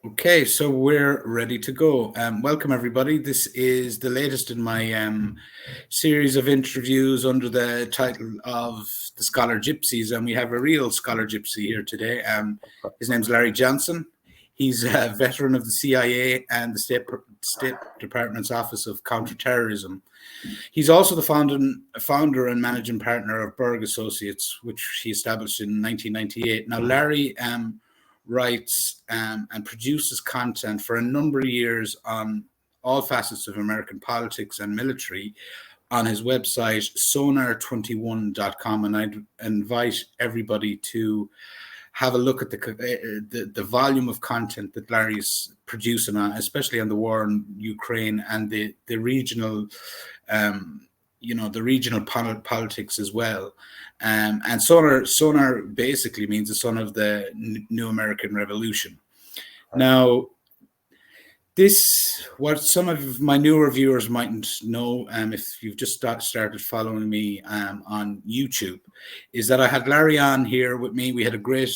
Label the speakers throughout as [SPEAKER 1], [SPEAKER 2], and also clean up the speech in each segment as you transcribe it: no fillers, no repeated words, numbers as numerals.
[SPEAKER 1] Okay, so we're ready to go. Welcome, everybody. This is the latest in my series of interviews under the title of The Scholar Gypsies, and we have a real scholar gypsy here today. His name's Larry Johnson. He's a veteran of the CIA and the State Department's Office of Counterterrorism. He's also the founder and managing partner of Berg Associates, which he established in 1998. Now, Larry writes and produces content for a number of years on all facets of American politics and military on his website, sonar21.com. And I'd invite everybody to have a look at the volume of content that Larry's producing on, especially on the war in Ukraine and the regional the regional politics as well. And sonar basically means the son of the New American Revolution. Now, what some of my newer viewers mightn't know, if you've just started following me on YouTube, is that I had Larry on here with me. We had a great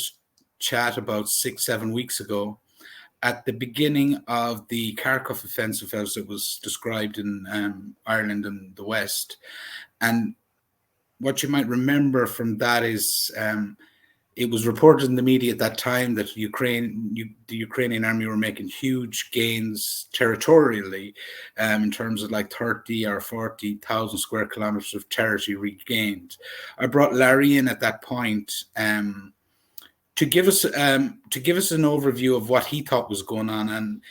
[SPEAKER 1] chat about 6-7 weeks ago at the beginning of the Kharkov offensive, as it was described in Ireland and the West. And what you might remember from that is it was reported in the media at that time that the Ukrainian army were making huge gains territorially in terms of like 30 or 40,000 square kilometers of territory regained. I brought Larry in at that point to give us an overview of what he thought was going on, and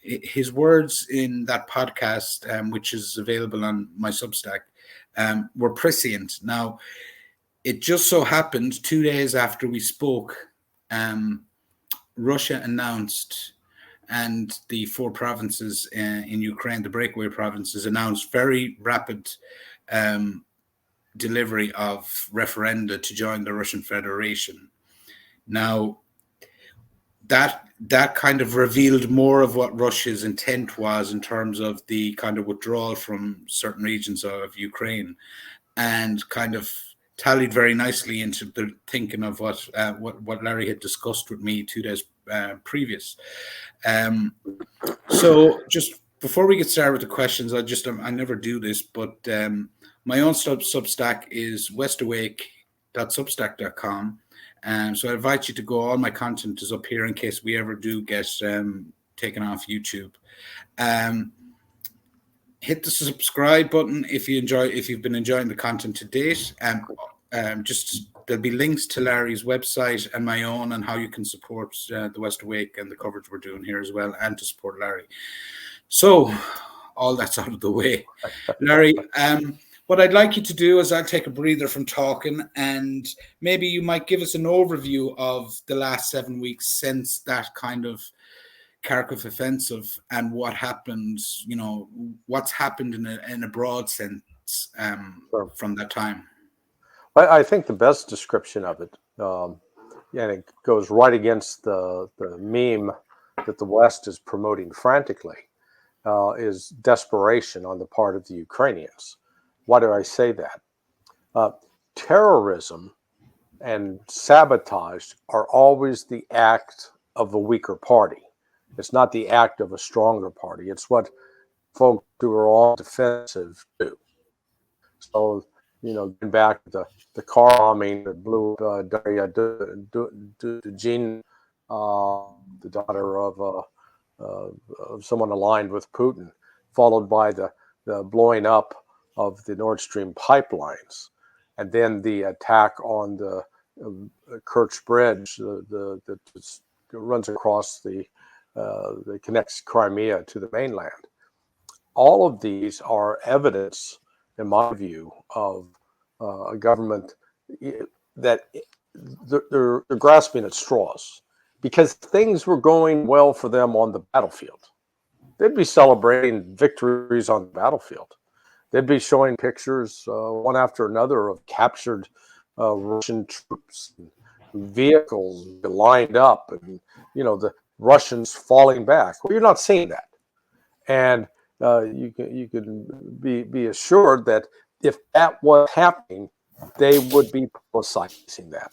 [SPEAKER 1] his words in that podcast, which is available on my Substack, were prescient. Now, it just so happened 2 days after we spoke, Russia announced, and the 4 provinces in Ukraine, the breakaway provinces, announced very rapid delivery of referenda to join the Russian Federation. Now, that kind of revealed more of what Russia's intent was in terms of the kind of withdrawal from certain regions of Ukraine, and kind of tallied very nicely into the thinking of what Larry had discussed with me 2 days previous. So just before we get started with the questions, I never do this, but my own Substack is westawake.substack.com. So I invite you to go. All my content is up here in case we ever do get taken off YouTube. Hit the subscribe button if you've been enjoying the content to date. There'll be links to Larry's website and my own, and how you can support the West Awake and the coverage we're doing here as well, and to support Larry. So all that's out of the way, Larry. What I'd like you to do is I'll take a breather from talking, and maybe you might give us an overview of the last 7 weeks since that kind of Kharkov offensive, and what happened, what's happened in a broad sense from that time.
[SPEAKER 2] I think the best description of it, and it goes right against the meme that the West is promoting frantically, is desperation on the part of the Ukrainians. Why do I say that? Terrorism and sabotage are always the act of the weaker party. It's not the act of a stronger party. It's what folks who are all defensive do. So, getting back to the car bombing that blew Daria Dugin, the daughter of someone aligned with Putin, followed by the blowing up of the Nord Stream pipelines, and then the attack on the Kerch Bridge that runs across that connects Crimea to the mainland. All of these are evidence, in my view, of a government that they're grasping at straws, because things were going well for them on the battlefield. They'd be celebrating victories on the battlefield. They'd be showing pictures one after another of captured Russian troops, and vehicles lined up, and the Russians falling back. Well, you're not seeing that, and you can be assured that if that was happening, they would be publicizing that.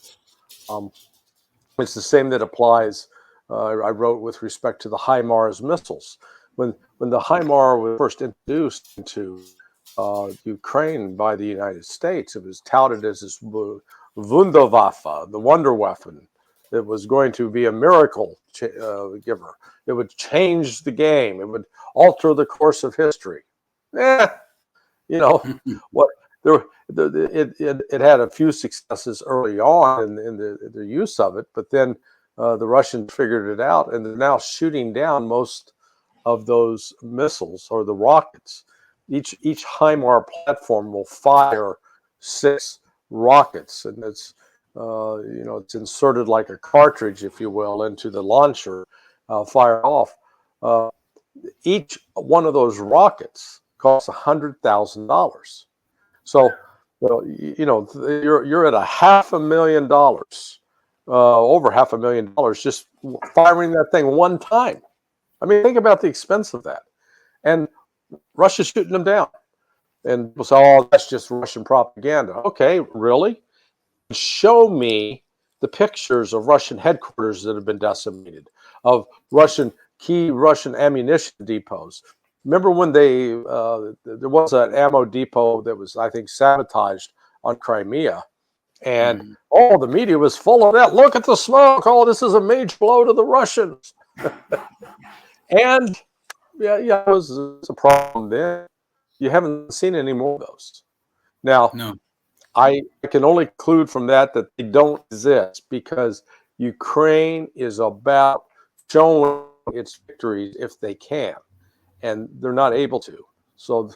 [SPEAKER 2] It's the same that applies I wrote with respect to the HIMARS missiles. When the HIMARS was first introduced into Ukraine by the United States, it was touted as this Wunderwaffe, the wonder weapon. It was going to be a miracle giver. It would change the game. It would alter the course of history. You know what? It had a few successes early on in the use of it, but then the Russians figured it out, and they're now shooting down most of those missiles or the rockets. Each HIMARS platform will fire 6 rockets, and it's it's inserted like a cartridge, if you will, into the launcher, fire off. Each one of those rockets costs $100,000. So, you're at $500,000, over $500,000, just firing that thing one time. I mean, think about the expense of that. And Russia's shooting them down. And people say, oh, that's just Russian propaganda. Okay, really? Show me the pictures of Russian headquarters that have been decimated, of key Russian ammunition depots. Remember when there was an ammo depot that was, I think, sabotaged on Crimea, and all the media was full of that. Look at the smoke. Oh, this is a major blow to the Russians. And it was a problem then. You haven't seen any more of those. Now,
[SPEAKER 1] No.
[SPEAKER 2] I can only conclude from that they don't exist, because Ukraine is about showing its victories if they can, and they're not able to. So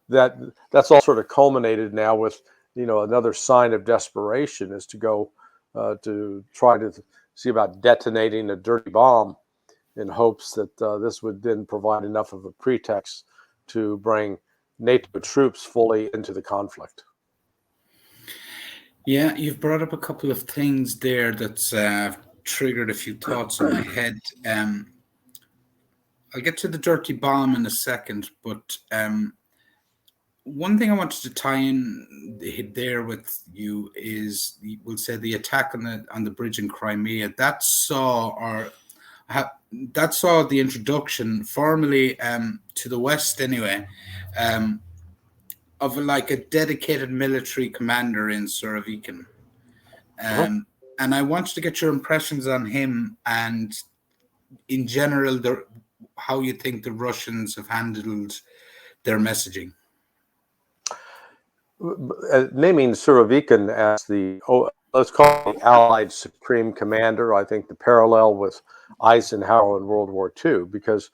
[SPEAKER 2] that's all sort of culminated now with another sign of desperation is to go to try to see about detonating a dirty bomb in hopes that this would then provide enough of a pretext to bring NATO troops fully into the conflict.
[SPEAKER 1] Yeah, you've brought up a couple of things there that's triggered a few thoughts in my head. I'll get to the dirty bomb in a second, but one thing I wanted to tie in there with you is, we'll say, the attack on the bridge in Crimea. That saw the introduction formally to the West anyway, of like a dedicated military commander in Surovikin. And I wanted to get your impressions on him, and in general, how you think the Russians have handled their messaging.
[SPEAKER 2] Naming Surovikin as let's call it the Allied Supreme Commander, I think the parallel with Eisenhower in World War II, because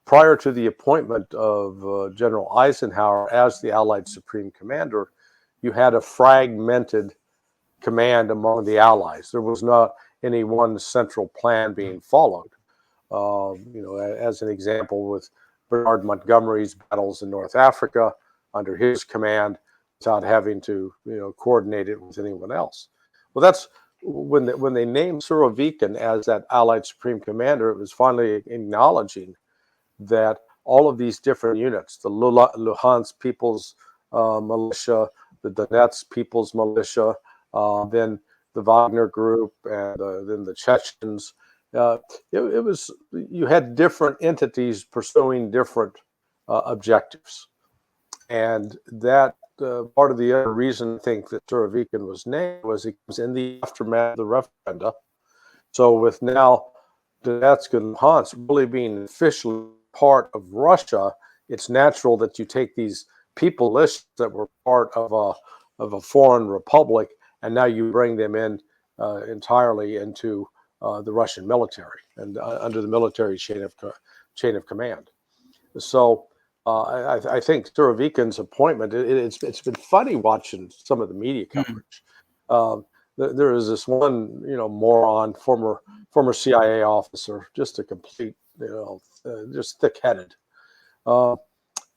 [SPEAKER 2] prior to the appointment of General Eisenhower as the Allied Supreme Commander, you had a fragmented command among the Allies. There was not any one central plan being followed. As an example, with Bernard Montgomery's battles in North Africa under his command, without having to coordinate it with anyone else. Well, that's when they named Surovikin as that Allied Supreme Commander. It was finally acknowledging that all of these different units, the Luhansk People's Militia, the Donetsk People's Militia, then the Wagner Group, and then the Chechens. It was, you had different entities pursuing different objectives, and that part of the other reason I think that Surovikin was named was it was in the aftermath of the referenda. So with now Donetsk and Luhansk really being officially part of Russia, it's natural that you take these people lists that were part of a foreign republic, and now you bring them in entirely into the Russian military and under the military chain of command. So I think Surovikin's appointment, it's been funny watching some of the media coverage. There is this one moron, former CIA officer, just a complete just thick-headed.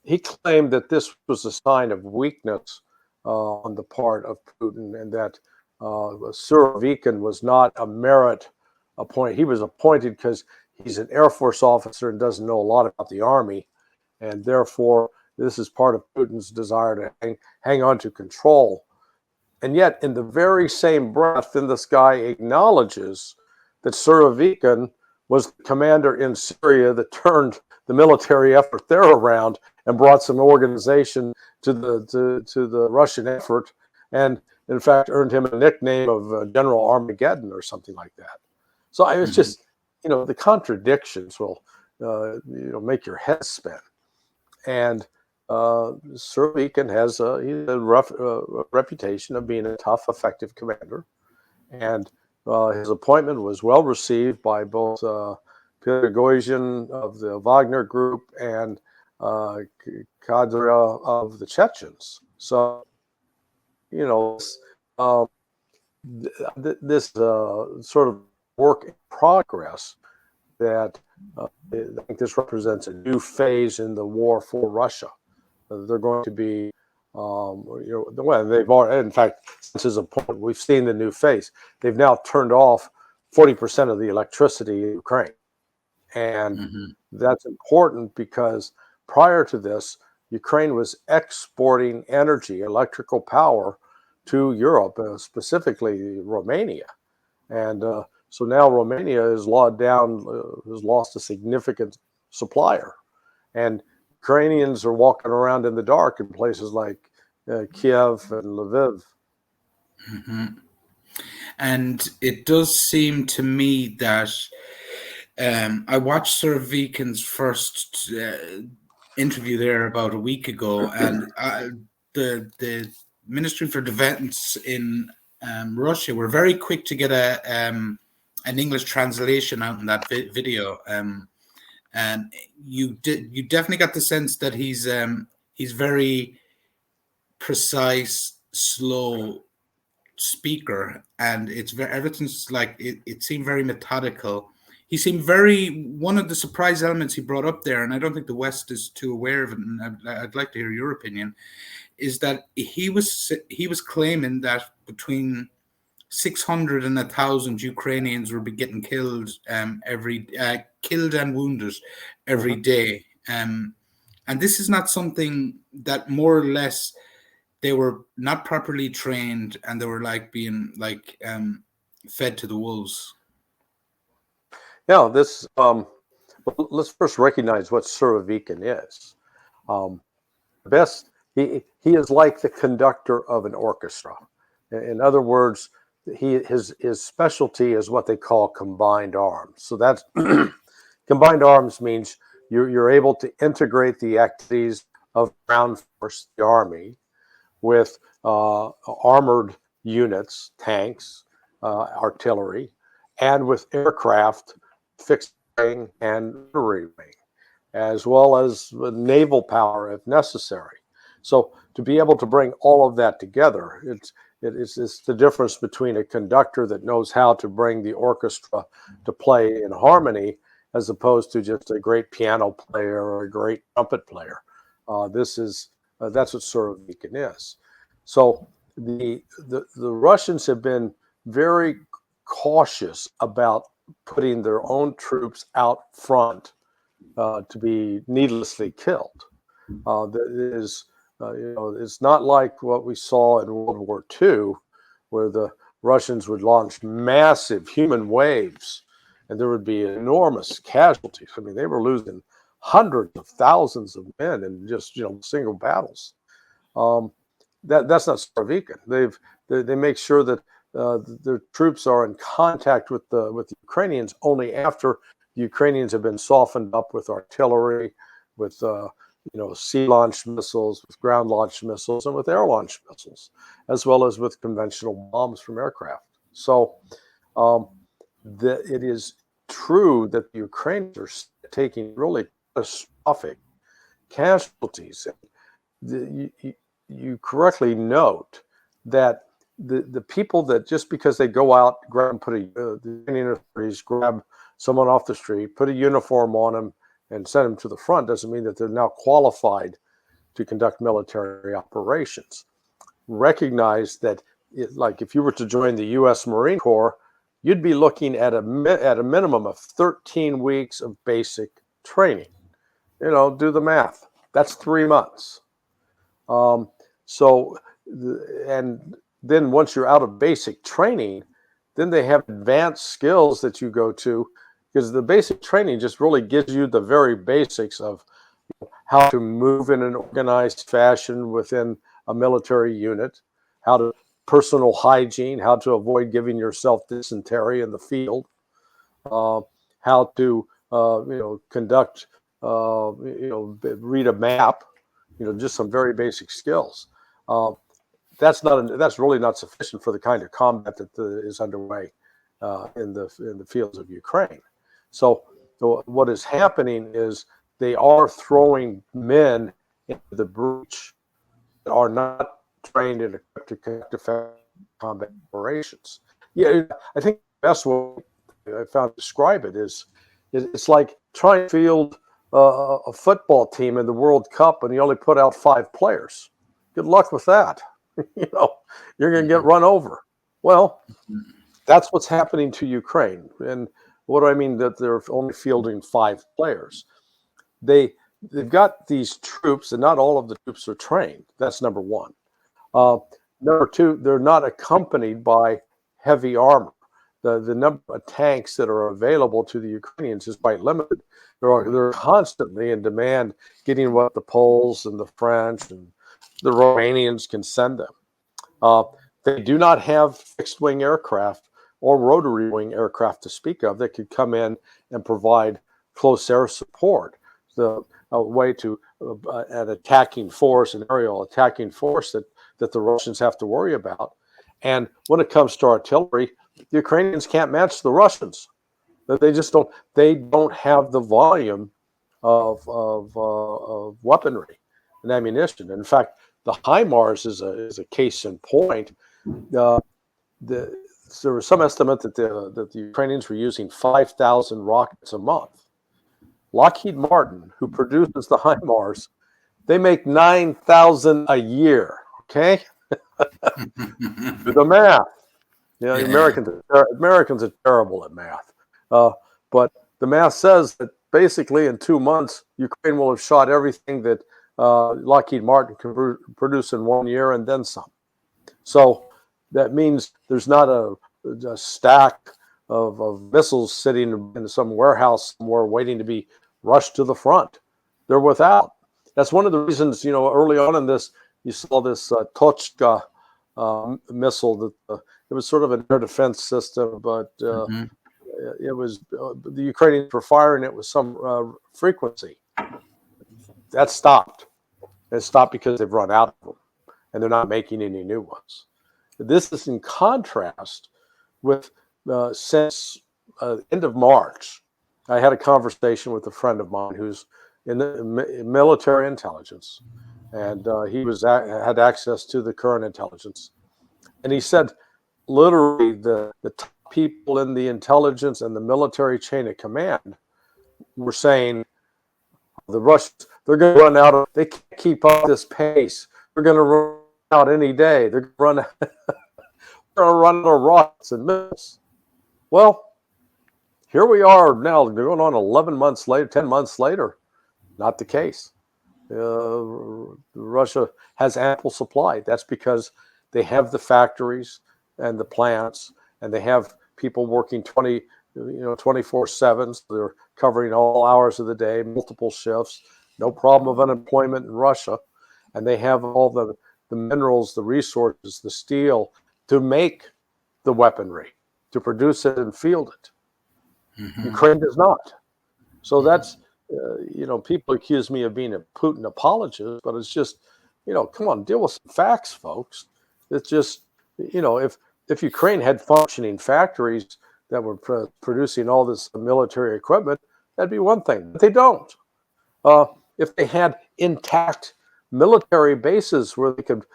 [SPEAKER 2] He claimed that this was a sign of weakness on the part of Putin, and that Surovikin was not a merit appointment. He was appointed because he's an Air Force officer and doesn't know a lot about the Army, and therefore this is part of Putin's desire to hang on to control. And yet, in the very same breath, then this guy acknowledges that Surovikin was the commander in Syria that turned the military effort there around and brought some organization to the Russian effort, and in fact earned him a nickname of General Armageddon or something like that. So I was just, the contradictions will, make your head spin. And Surovikin has a rough reputation of being a tough, effective commander, and his appointment was well received by both Prigozhin of the Wagner Group and Kadyrov of the Chechens. So, this sort of work in progress that I think this represents a new phase in the war for Russia. They're going to be, well, they've already, in fact, since his appointment, we've seen the new phase. They've now turned off 40% of the electricity in Ukraine. And that's important because prior to this, Ukraine was exporting energy, electrical power to Europe, specifically Romania. And so now Romania has lost a significant supplier. And Ukrainians are walking around in the dark in places like Kiev and Lviv.
[SPEAKER 1] And it does seem to me that I watched Surovikin's first interview there about a week ago, and the Ministry for Defense in Russia were very quick to get an English translation out in that video. And you definitely got the sense that he's very precise, slow speaker, and everything's like it seemed very methodical. He seemed one of the surprise elements he brought up there, and I don't think the West is too aware of it, and I'd like to hear your opinion, is that he was claiming that between 600 and 1,000 Ukrainians will be getting killed killed and wounded every day. And this is not something that more or less they were not properly trained, and they were being fed to the wolves.
[SPEAKER 2] Yeah, this. Let's first recognize what Surovikin is. He is like the conductor of an orchestra. In other words, his specialty is what they call combined arms. So that's combined arms means you're able to integrate the activities of ground force, the army, with armored units, tanks, artillery, and with aircraft, fixed wing and rotary wing, as well as naval power if necessary. So to be able to bring all of that together, it's the difference between a conductor that knows how to bring the orchestra to play in harmony, as opposed to just a great piano player or a great trumpet player. That's what Surovikin is. So the Russians have been very cautious about putting their own troops out front to be needlessly killed. It's not like what we saw in World War II, where the Russians would launch massive human waves and there would be enormous casualties. I mean, they were losing hundreds of thousands of men in just single battles. That's not Surovikin. They make sure that their troops are in contact with the Ukrainians only after the Ukrainians have been softened up with artillery, with sea-launched missiles, with ground-launched missiles, and with air-launched missiles, as well as with conventional bombs from aircraft. So it is true that the Ukrainians are taking really catastrophic casualties. You correctly note that the people that just because they go out, grab someone off the street, put a uniform on them, and send them to the front doesn't mean that they're now qualified to conduct military operations. Recognize that, if you were to join the U.S. Marine Corps, you'd be looking at a minimum of 13 weeks of basic training. Do the math. That's 3 months. And then once you're out of basic training, then they have advanced skills that you go to because the basic training just really gives you the very basics of how to move in an organized fashion within a military unit, how to personal hygiene, how to avoid giving yourself dysentery in the field, how to conduct, read a map, just some very basic skills. That's really not sufficient for the kind of combat that is underway in the fields of Ukraine. So what is happening is they are throwing men into the breach that are not trained and equipped to conduct effective combat operations. Yeah, I think the best way I found to describe it is it's like trying to field a football team in the World Cup and you only put out 5 players. Good luck with that. You're going to get run over. Well, that's what's happening to Ukraine. And what do I mean that they're only fielding 5 players? They've got these troops, and not all of the troops are trained. That's number one. Number two, they're not accompanied by heavy armor. The number of tanks that are available to the Ukrainians is quite limited. They're constantly in demand, getting what the Poles and the French and the Romanians can send them. They do not have fixed-wing aircraft or rotary-wing aircraft to speak of that could come in and provide close air support. A way to an attacking force, an aerial attacking force that the Russians have to worry about. And when it comes to artillery, the Ukrainians can't match the Russians. They just don't. They don't have the volume of weaponry and ammunition. In fact, the HIMARS is a case in point. There was some estimate that the Ukrainians were using 5,000 rockets a month. Lockheed Martin, who produces the HIMARS, they make 9,000 a year. Okay, do the math. Americans are terrible at math, but the math says that basically in 2 months, Ukraine will have shot everything that Lockheed Martin can produce in 1 year and then some. So that means there's not a stack of missiles sitting in some warehouse somewhere waiting to be rushed to the front. They're without. That's one of the reasons, early on in this, you saw this Tochka missile that it was sort of an air defense system, but it was the Ukrainians were firing it with some frequency. That stopped. It stopped because they've run out of them, and they're not making any new ones. This is in contrast with since end of March. I had a conversation with a friend of mine who's in the military intelligence, and he had access to the current intelligence. And he said, literally, the top people in the intelligence and the military chain of command were saying, the Russians, they're going to run out they can't keep up this pace. They're going to run out any day. They're going to run out of rockets and missiles. Well, here we are now, going on 11 months later, 10 months later. Not the case. Russia has ample supply. That's because they have the factories and the plants, and they have people working 24/7. So they're covering all hours of the day, multiple shifts. No problem of unemployment in Russia, and they have all the minerals, the resources, the steel to make the weaponry, to produce it and field it. Mm-hmm. Ukraine does not. So that's, people accuse me of being a Putin apologist, but it's just, come on, deal with some facts, folks. It's just, if Ukraine had functioning factories that were producing all this military equipment, that'd be one thing. But they don't. If they had intact military bases where they could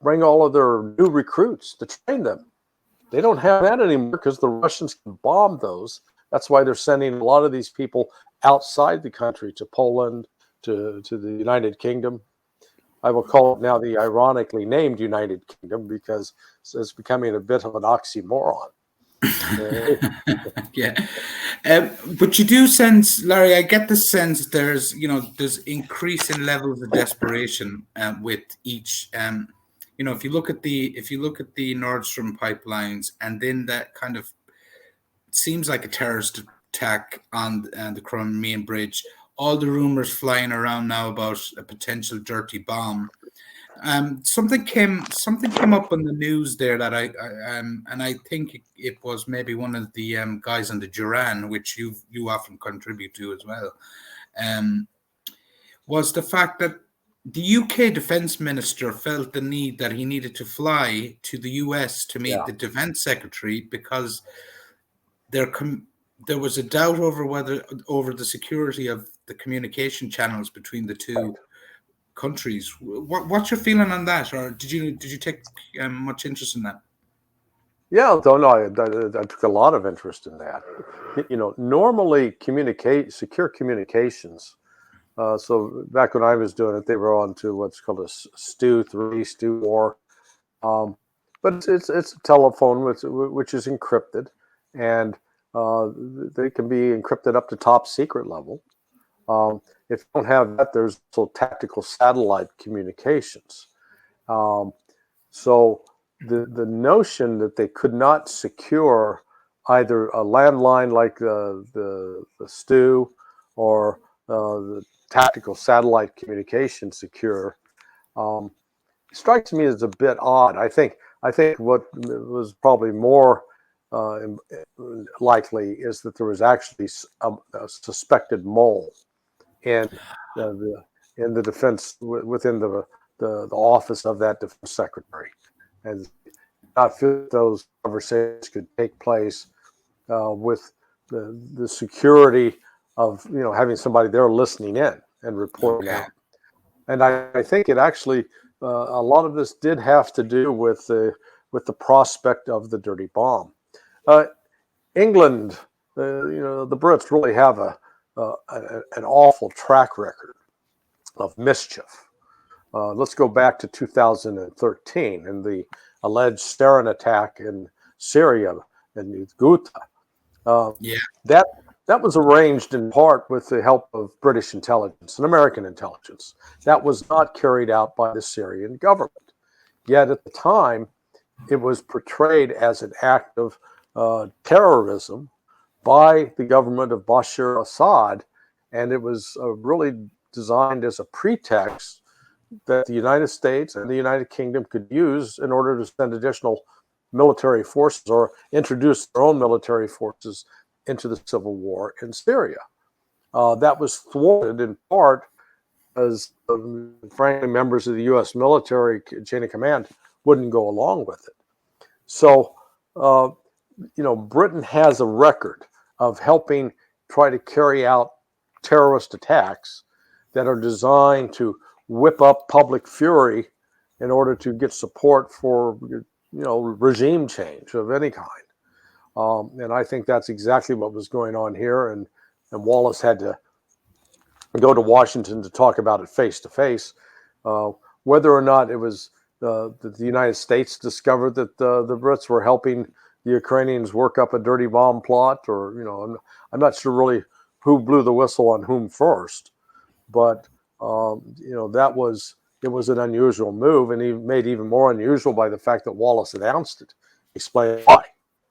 [SPEAKER 2] bring all of their new recruits to train them, they don't have that anymore because the Russians can bomb those. That's why they're sending a lot of these people outside the country, to Poland, to the United Kingdom. I will call it now the ironically named United Kingdom because it's becoming a bit of an oxymoron.
[SPEAKER 1] Yeah. But you do sense, Larry, I get the sense there's increasing levels of desperation with each. If you look at the Nord Stream pipelines, and then that kind of seems like a terrorist attack on the Crimean Bridge. All the rumors flying around now about a potential dirty bomb. Something came up on the news there that and I think it was maybe one of the guys on the Duran, which you often contribute to as well. Was the fact that the UK defense minister felt the need that he needed to fly to the US to meet the defense secretary because there was a doubt over the security of the communication channels between the two countries. What's your feeling on that, or did you take much interest in that?
[SPEAKER 2] Yeah, no, I took a lot of interest in that. Normally secure communications. So back when I was doing it, they were on to what's called a Stu 3, Stu 4. But it's a telephone which is encrypted, and they can be encrypted up to top secret level. If you don't have that, there's also tactical satellite communications. So the notion that they could not secure either a landline like the Stu or the tactical satellite communication secure strikes me as a bit odd. I think what was probably more likely is that there was actually a suspected mole in the defense within the office of that defense secretary, and not feel those conversations could take place with the security of having somebody there listening in and reporting out. And I think it actually a lot of this did have to do with the prospect of the dirty bomb. England, the Brits really have an awful track record of mischief. Let's go back to 2013 and the alleged sarin attack in Syria in Ghouta. That was arranged in part with the help of British intelligence and American intelligence. That was not carried out by the Syrian government. Yet at the time, it was portrayed as an act of terrorism by the government of Bashar al-Assad, and it was really designed as a pretext that the United States and the United Kingdom could use in order to send additional military forces or introduce their own military forces into the civil war in Syria. That was thwarted in part as, frankly, members of the U.S. military chain of command wouldn't go along with it. So, Britain has a record of helping try to carry out terrorist attacks that are designed to whip up public fury in order to get support for, regime change of any kind. And I think that's exactly what was going on here. And Wallace had to go to Washington to talk about it face to face. Whether or not it was that the United States discovered that the Brits were helping the Ukrainians work up a dirty bomb plot, or I'm not sure really who blew the whistle on whom first, but it was an unusual move, and he made even more unusual by the fact that Wallace announced it, explained why.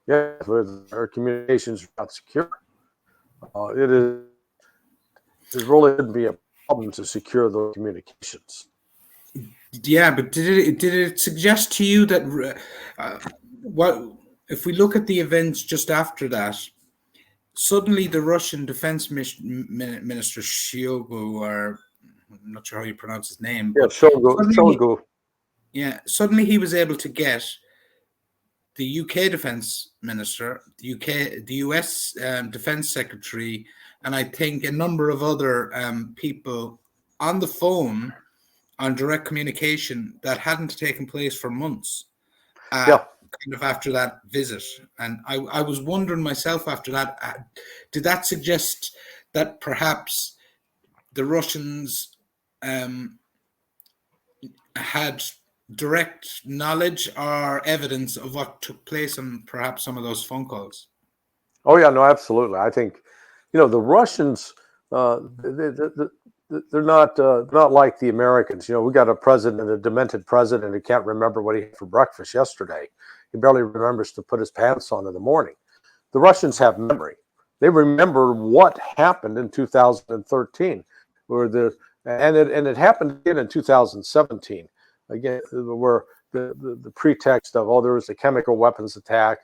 [SPEAKER 2] Yeah, our communications are not secure. It really shouldn't be a problem to secure those communications.
[SPEAKER 1] Yeah, but did it suggest to you that what if we look at the events just after that? Suddenly, the Russian defense minister Shoigu, or I'm not sure how you pronounce his name,
[SPEAKER 2] but Shoigu.
[SPEAKER 1] Yeah, suddenly he was able to get the UK defense minister, the US defense secretary, and I think a number of other people on the phone on direct communication that hadn't taken place for months. Kind of after that visit. And I was wondering myself after that, did that suggest that perhaps the Russians had direct knowledge or evidence of what took place on perhaps some of those phone calls?
[SPEAKER 2] Oh yeah, no, absolutely. I think, the Russians, they're not like the Americans. We got a demented president who can't remember what he had for breakfast yesterday. He barely remembers to put his pants on in the morning. The Russians have memory. They remember what happened in 2013, and it happened again in 2017, again where the pretext of there was a chemical weapons attack,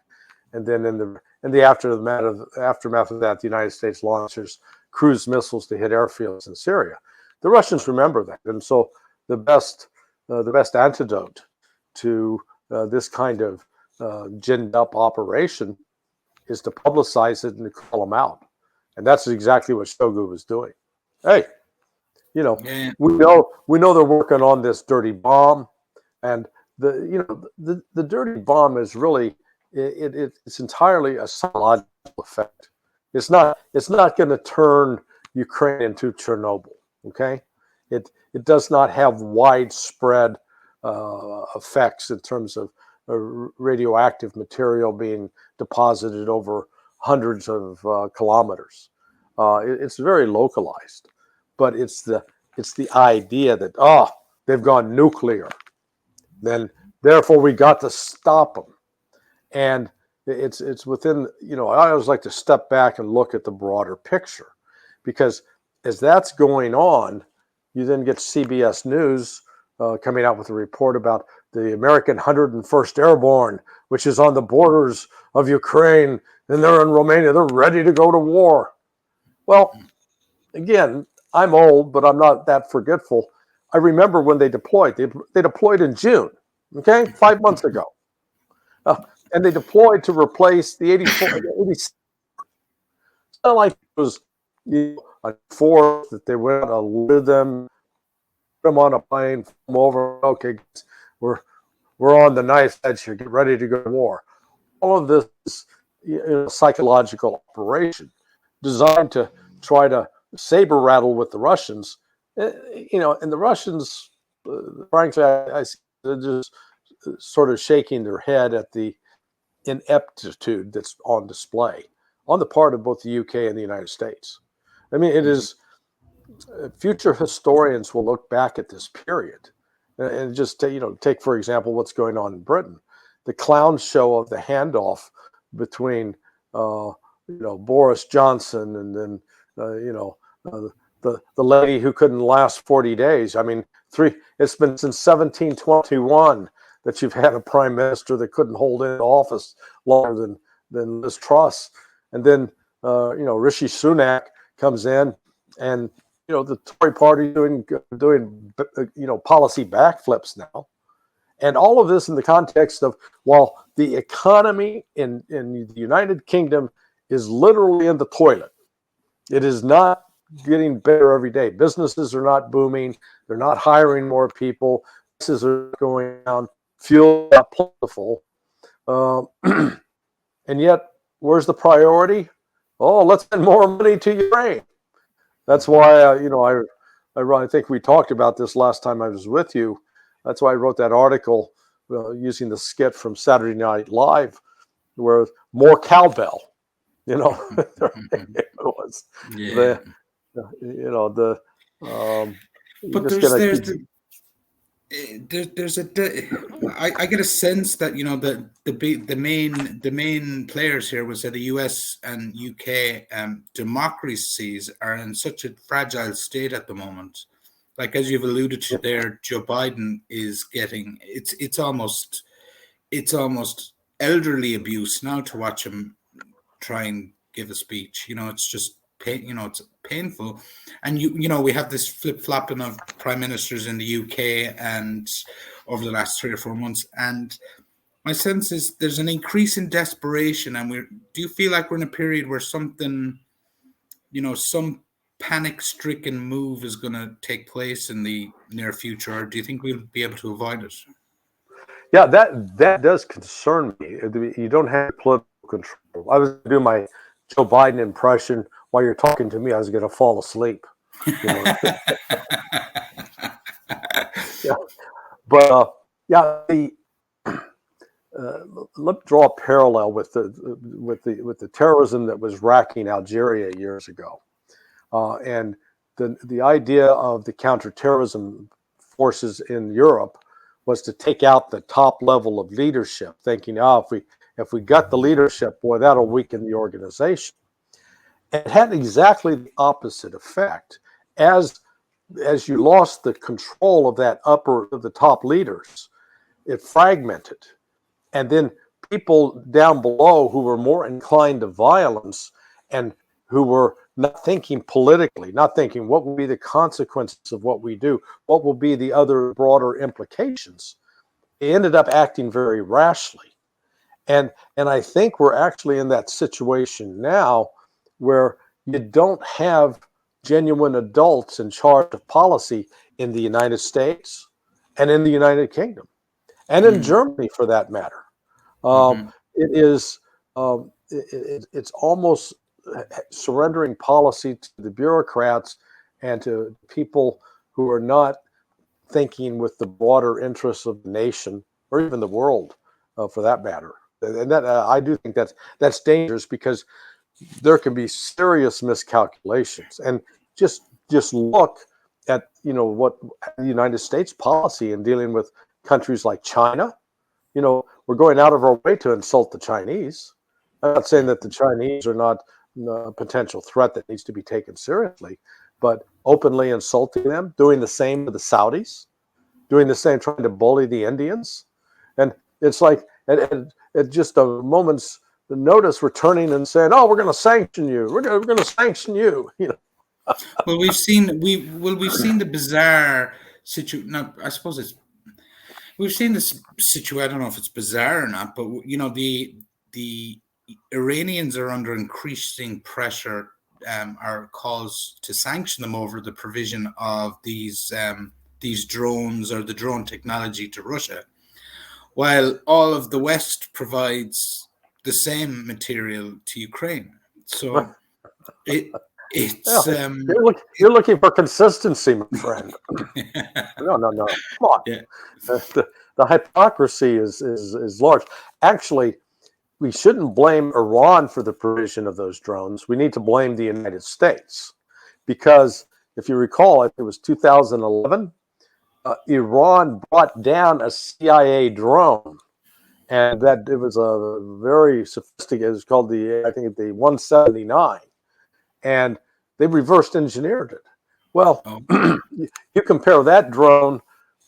[SPEAKER 2] and then in the aftermath of that, the United States launches cruise missiles to hit airfields in Syria. The Russians remember that, and so the best antidote to this kind of ginned up operation is to publicize it and to call them out, and that's exactly what Shogu was doing. Hey, we know they're working on this dirty bomb, and the dirty bomb is really it's entirely a psychological effect. It's not going to turn Ukraine into Chernobyl. Okay, it does not have widespread effects in terms of radioactive material being deposited over hundreds of kilometers. It's very localized, but it's the idea that they've gone nuclear, then therefore we got to stop them. And it's within, I always like to step back and look at the broader picture, because as that's going on, you then get CBS News coming out with a report about the American 101st Airborne, which is on the borders of Ukraine, and they're in Romania. They're ready to go to war. Well, again, I'm old, but I'm not that forgetful. I remember when they deployed. They deployed in June, okay, 5 months ago. And they deployed to replace the 84. It's not like it was a force that they went with them, put them on a plane, come over. Okay, we're on the knife's edge here. Get ready to go to war. All of this is psychological operation designed to try to saber rattle with the Russians. And the Russians, frankly, I see they're just sort of shaking their head at the ineptitude that's on display on the part of both the UK and the United States. I mean, it is, future historians will look back at this period and just take, for example, what's going on in Britain, the clown show of the handoff between Boris Johnson and then the lady who couldn't last 40 days. I mean, it's been since 1721 that you've had a prime minister that couldn't hold in office longer than Liz Truss. And then, Rishi Sunak comes in, and, the Tory party doing policy backflips now. And all of this in the context of, while the economy in the United Kingdom is literally in the toilet, it is not getting better every day. Businesses are not booming. They're not hiring more people. Prices are going down. Fuel not plentiful, and yet where's the priority? Oh, let's send more money to Ukraine. That's why I think we talked about this last time I was with you. That's why I wrote that article using the skit from Saturday Night Live, where more cowbell. It was
[SPEAKER 1] I get a sense that the main players here was that the US and UK democracies are in such a fragile state at the moment. Like, as you've alluded to there, Joe Biden is getting it's almost elderly abuse now to watch him try and give a speech. It's just it's painful. And we have this flip-flopping of prime ministers in the UK and over the last 3 or 4 months, and my sense is there's an increase in desperation. And do you feel like we're in a period where something, some panic-stricken move is going to take place in the near future, or do you think we'll be able to avoid it?
[SPEAKER 2] Yeah, that does concern me. You don't have political control. I was going to do my Joe Biden impression while you're talking to me. I was going to fall asleep. But let's draw a parallel with the terrorism that was racking Algeria years ago, and the idea of the counterterrorism forces in Europe was to take out the top level of leadership, thinking, if we got the leadership, boy, that'll weaken the organization. It had exactly the opposite effect. As you lost the control of the top leaders, it fragmented. And then people down below who were more inclined to violence and who were not thinking politically, not thinking what will be the consequences of what we do, what will be the other broader implications, they ended up acting very rashly. And I think we're actually in that situation now where you don't have genuine adults in charge of policy in the United States and in the United Kingdom and in
[SPEAKER 1] Mm,
[SPEAKER 2] Germany for that matter.
[SPEAKER 1] hmm
[SPEAKER 2] It is it's almost surrendering policy to the bureaucrats and to people who are not thinking with the broader interests of the nation or even the world, for that matter. And that I do think that's dangerous because there can be serious miscalculations. And just look at what the United States policy in dealing with countries like China. We're going out of our way to insult the Chinese. I'm not saying that the Chinese are not a potential threat that needs to be taken seriously, but openly insulting them, doing the same to the Saudis, doing the same, trying to bully the Indians. And it's like, at just a moment's notice, we're turning and saying, "Oh, we're going to sanction you. We're going to sanction you."
[SPEAKER 1] Well, we've seen the bizarre situation. No, I suppose we've seen this situation. I don't know if it's bizarre or not, but the Iranians are under increasing pressure, are calls to sanction them over the provision of these drones or the drone technology to Russia, while all of the West provides the same material to Ukraine. So it
[SPEAKER 2] Yeah,
[SPEAKER 1] it's
[SPEAKER 2] you're looking for consistency, my friend. No, no, no. Come on.
[SPEAKER 1] yeah.
[SPEAKER 2] The hypocrisy is large. Actually, we shouldn't blame Iran for the provision of those drones. We need to blame the United States because if you recall, it was 2011. Iran brought down a CIA drone, and that it was a very sophisticated. It's called I think the 179, and they reversed engineered it. Well,
[SPEAKER 1] Oh,
[SPEAKER 2] you compare that drone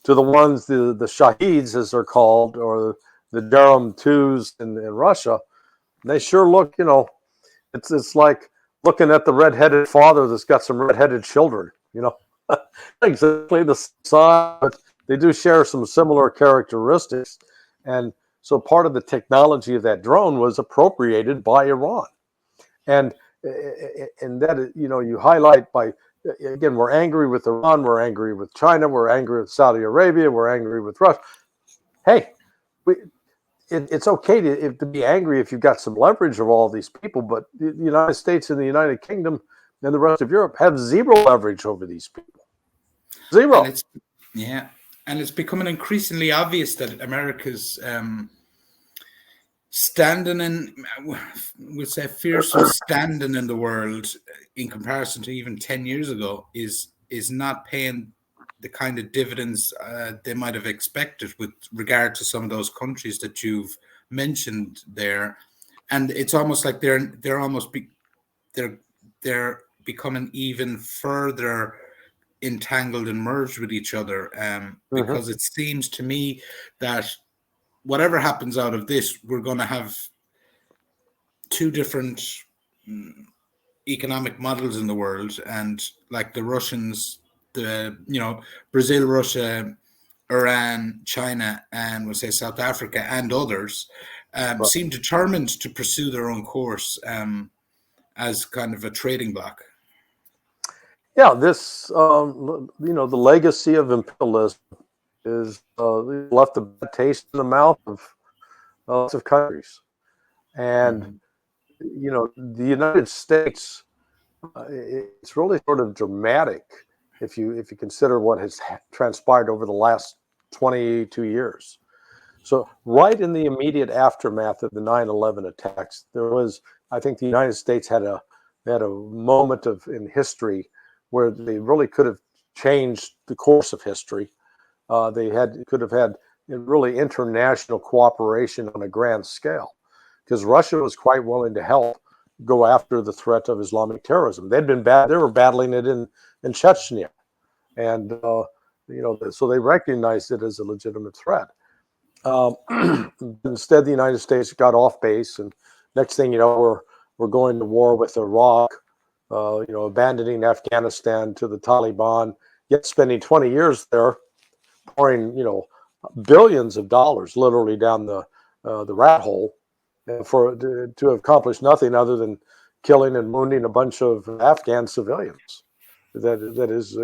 [SPEAKER 2] to the ones, the Shaheeds, as they're called, or the Durham 2s in Russia. They sure look, it's like looking at the redheaded father that's got some redheaded children, exactly the size, but they do share some similar characteristics. And so part of the technology of that drone was appropriated by Iran. And that, you highlight by, again, we're angry with Iran, we're angry with China, we're angry with Saudi Arabia, we're angry with Russia. Hey, it's okay to be angry if you've got some leverage of all these people, but the United States and the United Kingdom and the rest of Europe have zero leverage over these people.
[SPEAKER 1] and
[SPEAKER 2] Zero.
[SPEAKER 1] it's becoming increasingly obvious that America's standing in, we'll say, fearsome standing in the world in comparison to even 10 years ago is not paying the kind of dividends they might have expected with regard to some of those countries that you've mentioned there. And it's almost like they're becoming even further entangled and merged with each other,
[SPEAKER 2] Mm-hmm.
[SPEAKER 1] because it seems to me that whatever happens out of this, we're going to have two different economic models in the world, and like the Russians, Brazil, Russia, Iran, China, and we'll say South Africa and others
[SPEAKER 2] Right.
[SPEAKER 1] seem determined to pursue their own course, as kind of a trading bloc.
[SPEAKER 2] Yeah, this, the legacy of imperialism is left a bad taste in the mouth of lots of countries. And,
[SPEAKER 1] Mhm.
[SPEAKER 2] the United States, it's really sort of dramatic if you consider what has transpired over the last 22 years. So right in the immediate aftermath of the 9/11 attacks, there was, I think, the United States had a moment in history where they really could have changed the course of history. They could have had really international cooperation on a grand scale because Russia was quite willing to help go after the threat of Islamic terrorism. They were battling it in Chechnya, and so they recognized it as a legitimate threat. Instead, the United States got off base, and next thing you know, we're going to war with Iraq, abandoning Afghanistan to the Taliban, yet spending 20 years there, pouring billions of dollars literally down the rat hole, to accomplish nothing other than killing and wounding a bunch of Afghan civilians. That is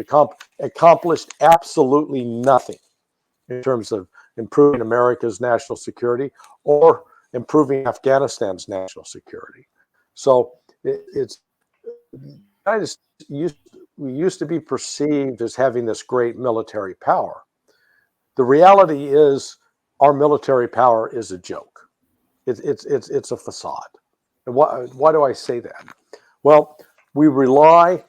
[SPEAKER 2] accomplished absolutely nothing in terms of improving America's national security or improving Afghanistan's national security. So we used to be perceived as having this great military power. The reality is our military power is a joke. It's a facade. And why do I say that? Well, we rely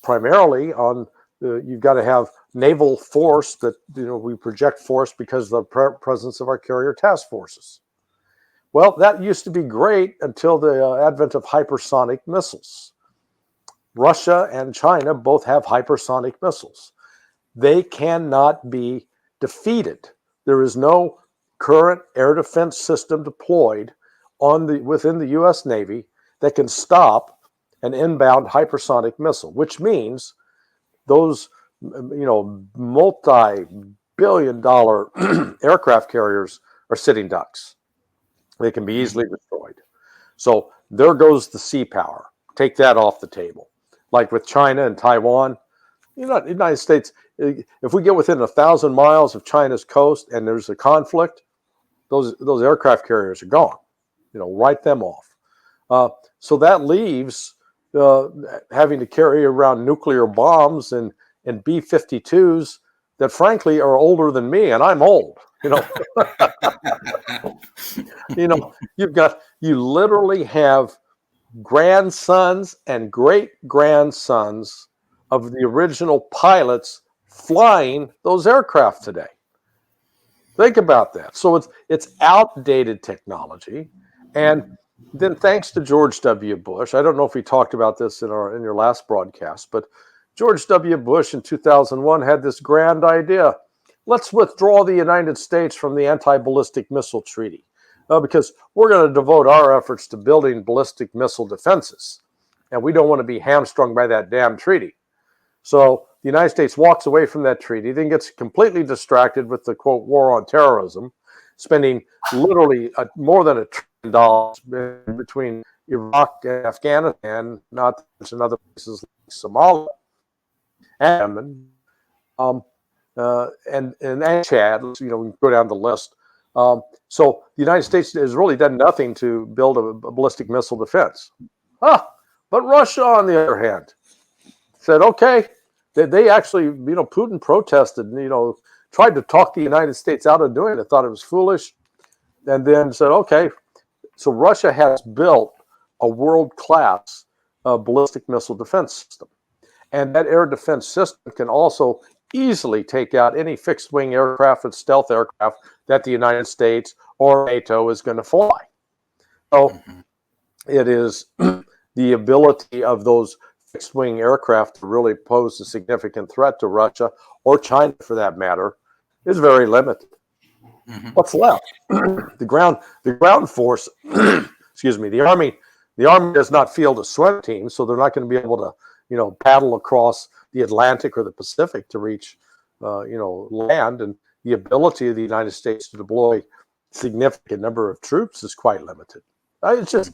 [SPEAKER 2] primarily on you've got to have naval force that we project force because of the presence of our carrier task forces. Well, that used to be great until the advent of hypersonic missiles. Russia and China both have hypersonic missiles. They cannot be defeated. There is no current air defense system deployed within the U.S. Navy that can stop an inbound hypersonic missile, which means those multi-billion-dollar aircraft carriers are sitting ducks. They can be easily destroyed. So there goes the sea power. Take that off the table. Like with China and Taiwan, the United States, if we get within 1,000 miles of China's coast and there's a conflict, those aircraft carriers are gone. Write them off. So that leaves having to carry around nuclear bombs and B-52s that frankly are older than me, and I'm old. You literally have grandsons and great grandsons of the original pilots flying those aircraft today. Think about that. So it's outdated technology, and then thanks to George W. Bush, I don't know if we talked about this in your last broadcast, but George W. Bush in 2001 had this grand idea. Let's withdraw the United States from the anti-ballistic missile treaty because we're going to devote our efforts to building ballistic missile defenses, and we don't want to be hamstrung by that damn treaty. So the United States walks away from that treaty, then gets completely distracted with the, quote, war on terrorism, spending literally more than $1 trillion between Iraq and Afghanistan, not to mention other places like Somalia and Chad. We can go down the list. So the United States has really done nothing to build a ballistic missile defense. But Russia, on the other hand, said, okay, they actually, Putin protested, tried to talk the United States out of doing it, thought it was foolish, and then said, okay, so Russia has built a world-class ballistic missile defense system. And that air defense system can also easily take out any fixed-wing aircraft and stealth aircraft that the United States or NATO is going to fly. So it is the ability of those fixed-wing aircraft to really pose a significant threat to Russia or China, for that matter, is very limited. What's left? The ground force. Excuse me. The army does not field a SWAT team, so they're not going to be able to, paddle across the Atlantic or the Pacific to reach, land. And the ability of the United States to deploy a significant number of troops is quite limited. It's just,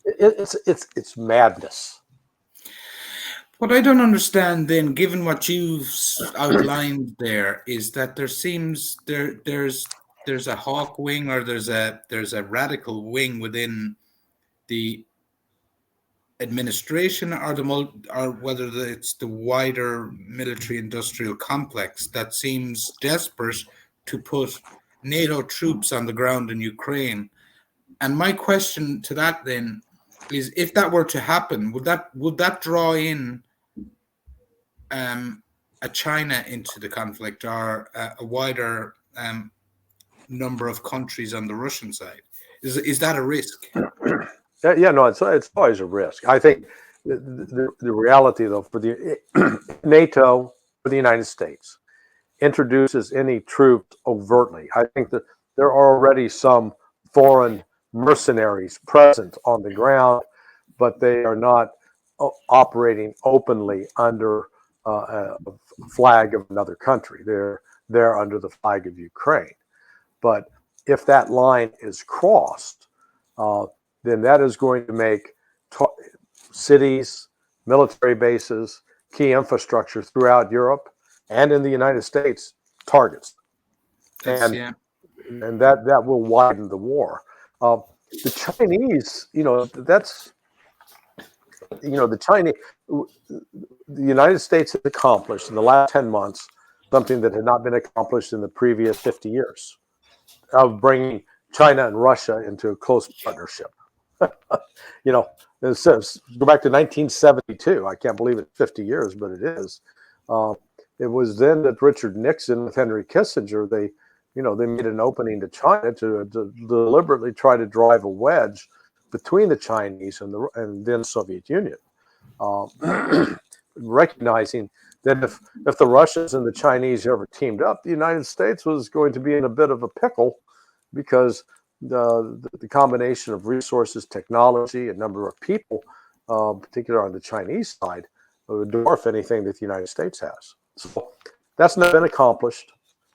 [SPEAKER 2] it's madness.
[SPEAKER 1] What I don't understand then, given what you've outlined there, is that there's a hawk wing, or there's a radical wing within the administration, or whether it's the wider military-industrial complex that seems desperate to put NATO troops on the ground in Ukraine. And my question to that then is, if that were to happen, would that draw in a China into the conflict, or a wider number of countries on the Russian side? Is that a risk?
[SPEAKER 2] Yeah, no, it's always a risk. I think the reality, though, for the NATO, for the United States, introduces any troops overtly, I think that there are already some foreign mercenaries present on the ground, but they are not operating openly under a flag of another country. They're under the flag of Ukraine. But if that line is crossed, uh, then that is going to make cities, military bases, key infrastructure throughout Europe and in the United States targets,
[SPEAKER 1] That's
[SPEAKER 2] and
[SPEAKER 1] yeah.
[SPEAKER 2] and that will widen the war. Uh, the Chinese, that's the Chinese, the United States has accomplished in the last 10 months something that had not been accomplished in the previous 50 years of bringing China and Russia into a close partnership. It says go back to 1972. I can't believe it's 50 years, but it is. Uh, it was then that Richard Nixon with Henry Kissinger, they made an opening to China to deliberately try to drive a wedge between the Chinese and then Soviet Union, recognizing that if the Russians and the Chinese ever teamed up, the United States was going to be in a bit of a pickle because the combination of resources, technology, and number of people, particularly on the Chinese side, would dwarf anything that the United States has. So that's not been accomplished,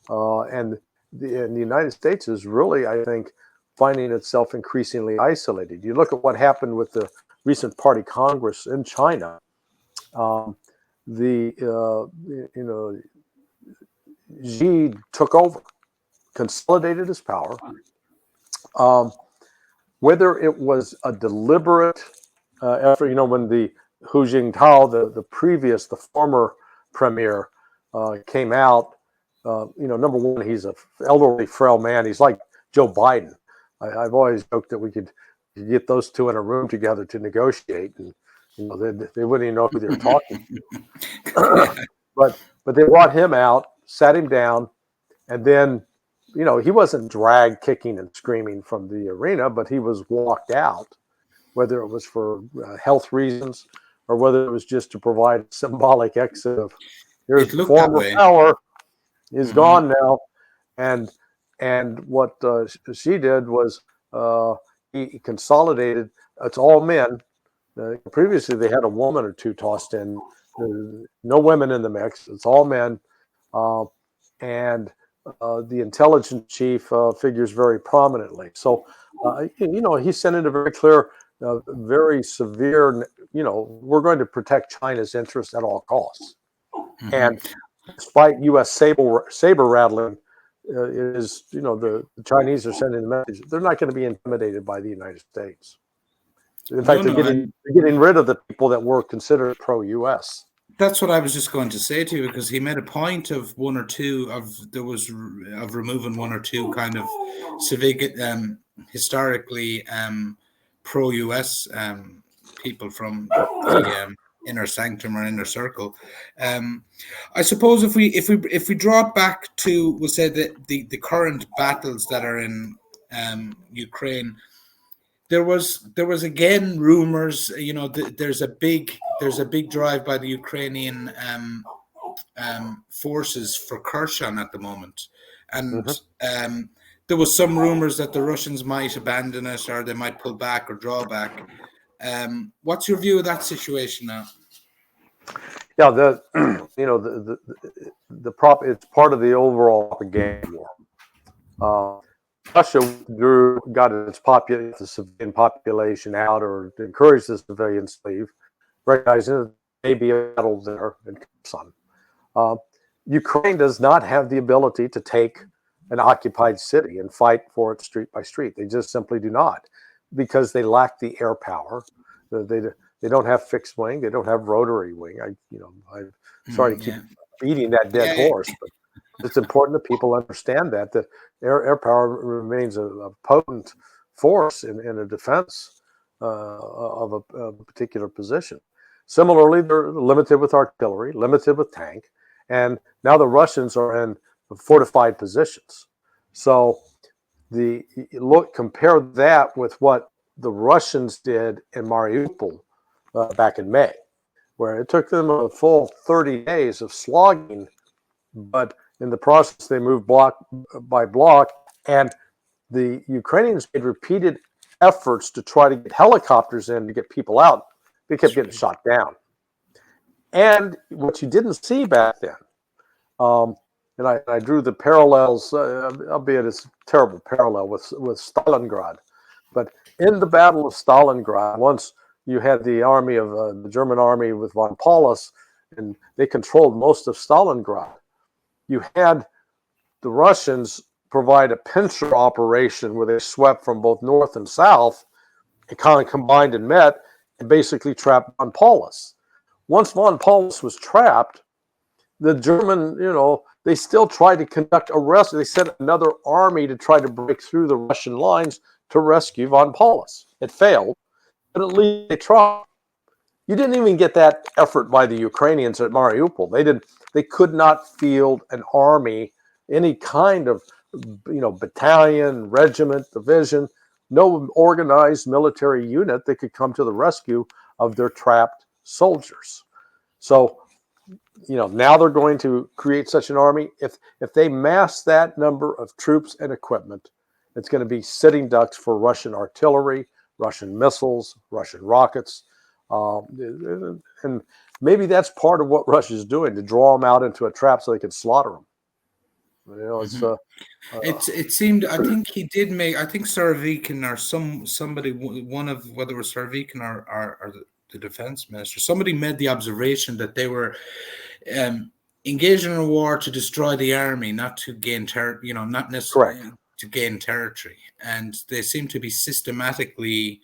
[SPEAKER 2] and the United States is really, I think, finding itself increasingly isolated. You look at what happened with the recent Party Congress in China. Xi took over, consolidated his power. Whether it was a deliberate effort, when the Hu Jintao, the former premier, came out, number one, he's an elderly, frail man. He's like Joe Biden. I've always joked that we could get those two in a room together to negotiate, and they wouldn't even know who they were talking to. But they brought him out, sat him down, and then he wasn't dragged kicking and screaming from the arena, but he was walked out, whether it was for health reasons or whether it was just to provide a symbolic exit of here's the former power is gone now. And what she did was he consolidated. It's all men. Previously, they had a woman or two tossed in. No women in the mix. It's all men. And the intelligence chief figures very prominently. So, he sent in a very clear, very severe, we're going to protect China's interests at all costs. Mm-hmm. And despite U.S. saber rattling, the Chinese are sending the message they're not going to be intimidated by the United States. In fact, they're getting rid of the people that were considered pro-U.S.
[SPEAKER 1] That's what I was just going to say to you, because he made a point of removing one or two kind of civic, historically pro-US people from the inner sanctum or inner circle. I suppose if we draw it back to, we'll say the current battles that are in Ukraine. There was again rumors. There's a big drive by the Ukrainian forces for Kershon at the moment, and there was some rumors that the Russians might abandon it, or they might pull back or draw back. What's your view of that situation now?
[SPEAKER 2] Yeah, it's part of the overall propaganda war. Russia got the civilian population out, or encouraged the civilians to leave, recognizing that there may be a battle there in Kershon. Ukraine does not have the ability to take an occupied city and fight for it street by street. They just simply do not, because they lack the air power. They don't have fixed wing. They don't have rotary wing. I'm sorry to keep beating that dead horse, but it's important that people understand that air power remains a potent force in a defense of a particular position. Similarly, they're limited with artillery, limited with tank, and now the Russians are in fortified positions. So compare that with what the Russians did in Mariupol back in May, where it took them a full 30 days of slogging, but in the process they moved block by block, and the Ukrainians made repeated efforts to try to get helicopters in to get people out. They kept getting shot down. And what you didn't see back then, and I drew the parallels, albeit it's a terrible parallel with Stalingrad, but in the Battle of Stalingrad, once you had the army of the German army with von Paulus, and they controlled most of Stalingrad, you had the Russians provide a pincer operation where they swept from both north and south, and kind of combined and met, and basically trapped von Paulus. Once von Paulus was trapped, the German, they still tried to conduct a rescue. They sent another army to try to break through the Russian lines to rescue von Paulus. It failed, but at least they tried. You didn't even get that effort by the Ukrainians at Mariupol. They could not field an army, any kind of, battalion, regiment, division, no organized military unit that could come to the rescue of their trapped soldiers. So, now they're going to create such an army. If they mass that number of troops and equipment, it's going to be sitting ducks for Russian artillery, Russian missiles, Russian rockets. And maybe that's part of what Russia's doing, to draw them out into a trap so they can slaughter them.
[SPEAKER 1] It seemed, I think he did make, I think Surovikin or somebody, one of, whether it was Surovikin or the defense minister, somebody made the observation that they were engaged in a war to destroy the army, not to gain not necessarily
[SPEAKER 2] Correct.
[SPEAKER 1] to gain territory. And they seem to be systematically,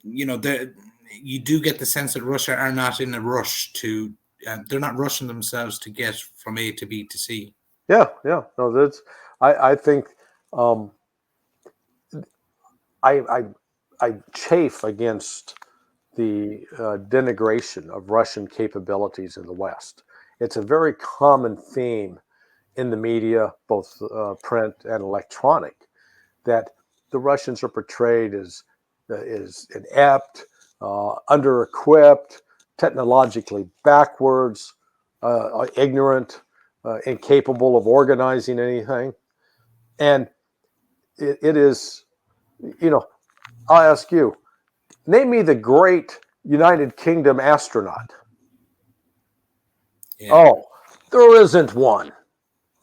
[SPEAKER 1] you do get the sense that Russia are not in a rush to, they're not rushing themselves to get from A to B to C.
[SPEAKER 2] Yeah. No, that's. I think I chafe against the denigration of Russian capabilities in the West. It's a very common theme in the media, both print and electronic, that the Russians are portrayed as inept, under-equipped, technologically backwards, ignorant, incapable of organizing anything. And it is, I'll ask you, name me the great United Kingdom astronaut.
[SPEAKER 1] Yeah.
[SPEAKER 2] Oh, there isn't one.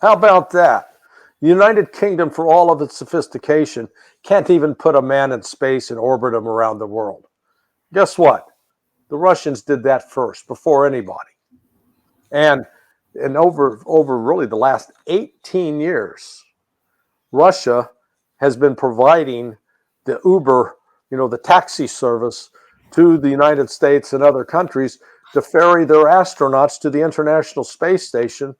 [SPEAKER 2] How about that? The United Kingdom, for all of its sophistication, can't even put a man in space and orbit him around the world. Guess what? The Russians did that first, before anybody. And over really the last 18 years, Russia has been providing the Uber, the taxi service to the United States and other countries to ferry their astronauts to the International Space Station,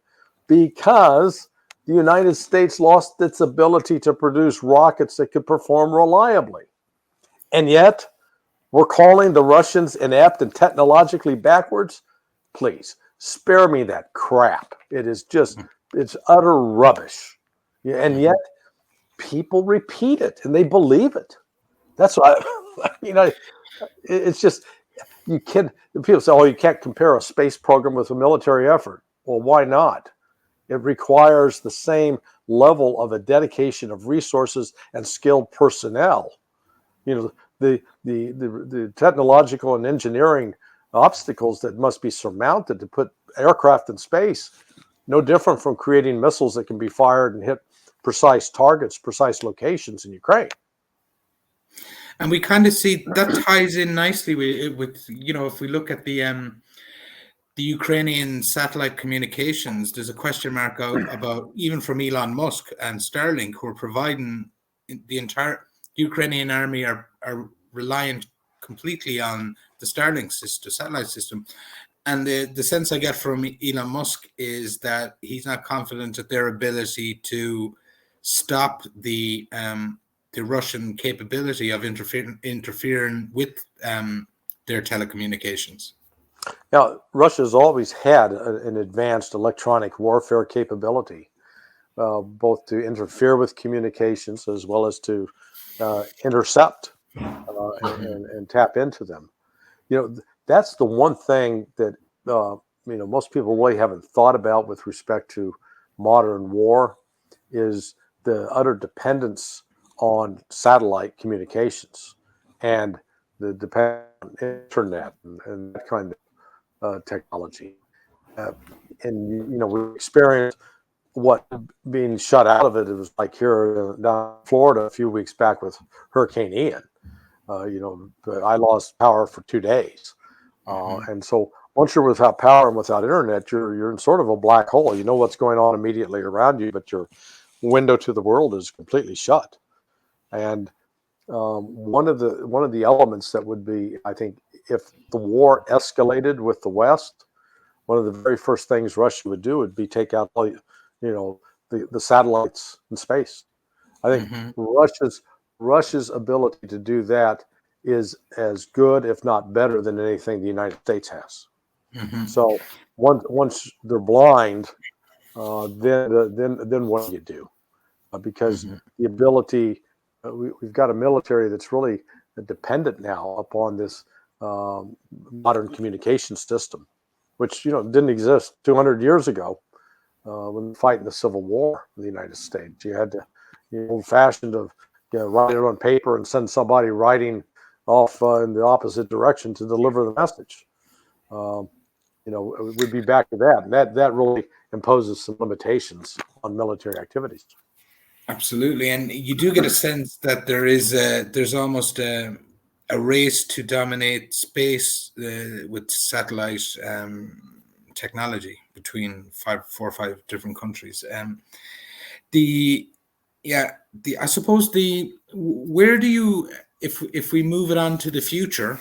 [SPEAKER 2] because the United States lost its ability to produce rockets that could perform reliably. And yet, we're calling the Russians inept and technologically backwards? Please, spare me that crap. It is just, it's utter rubbish. And yet, people repeat it and they believe it. That's why, it's just, people say, oh, you can't compare a space program with a military effort. Well, why not? It requires the same level of a dedication of resources and skilled personnel. The technological and engineering obstacles that must be surmounted to put aircraft in space, no different from creating missiles that can be fired and hit precise targets, precise locations in Ukraine.
[SPEAKER 1] And we kind of see that ties in nicely with if we look at the Ukrainian satellite communications, there's a question mark out about, even from Elon Musk and Starlink, who are providing, the entire Ukrainian army are reliant completely on the Starlink system, satellite system. And the sense I get from Elon Musk is that he's not confident at their ability to stop the Russian capability of interfering with their telecommunications.
[SPEAKER 2] Now, Russia's always had an advanced electronic warfare capability, both to interfere with communications as well as to intercept
[SPEAKER 1] Mhm.
[SPEAKER 2] and tap into them. That's the one thing that most people really haven't thought about with respect to modern war is the utter dependence on satellite communications and the dependence on internet and that kind of technology. Uh, and we experienced what being shut out of it. It was like here down in Florida a few weeks back with Hurricane Ian. I lost power for 2 days.
[SPEAKER 1] Mhm.
[SPEAKER 2] And so once you're without power and without internet, you're in sort of a black hole. You know what's going on immediately around you, but your window to the world is completely shut. And one of the elements that would be, I think, if the war escalated with the West, one of the very first things Russia would do would be take out all, the satellites in space. I think
[SPEAKER 1] Mhm.
[SPEAKER 2] Russia's ability to do that is as good, if not better, than anything the United States has.
[SPEAKER 1] Mhm.
[SPEAKER 2] So once they're blind, then what do you do? Because
[SPEAKER 1] Mhm.
[SPEAKER 2] the ability, we've got a military that's really dependent now upon this modern communication system, which didn't exist 200 years ago when fighting the Civil War in the United States. You had to, old fashioned of write it on paper and send somebody writing off in the opposite direction to deliver the message. Um, we'd be back to that, and that really imposes some limitations on military activities.
[SPEAKER 1] Absolutely, and you do get a sense that there's almost a race to dominate space with satellite technology between four or five different countries. The yeah, the I suppose the where do you if we move it on to the future,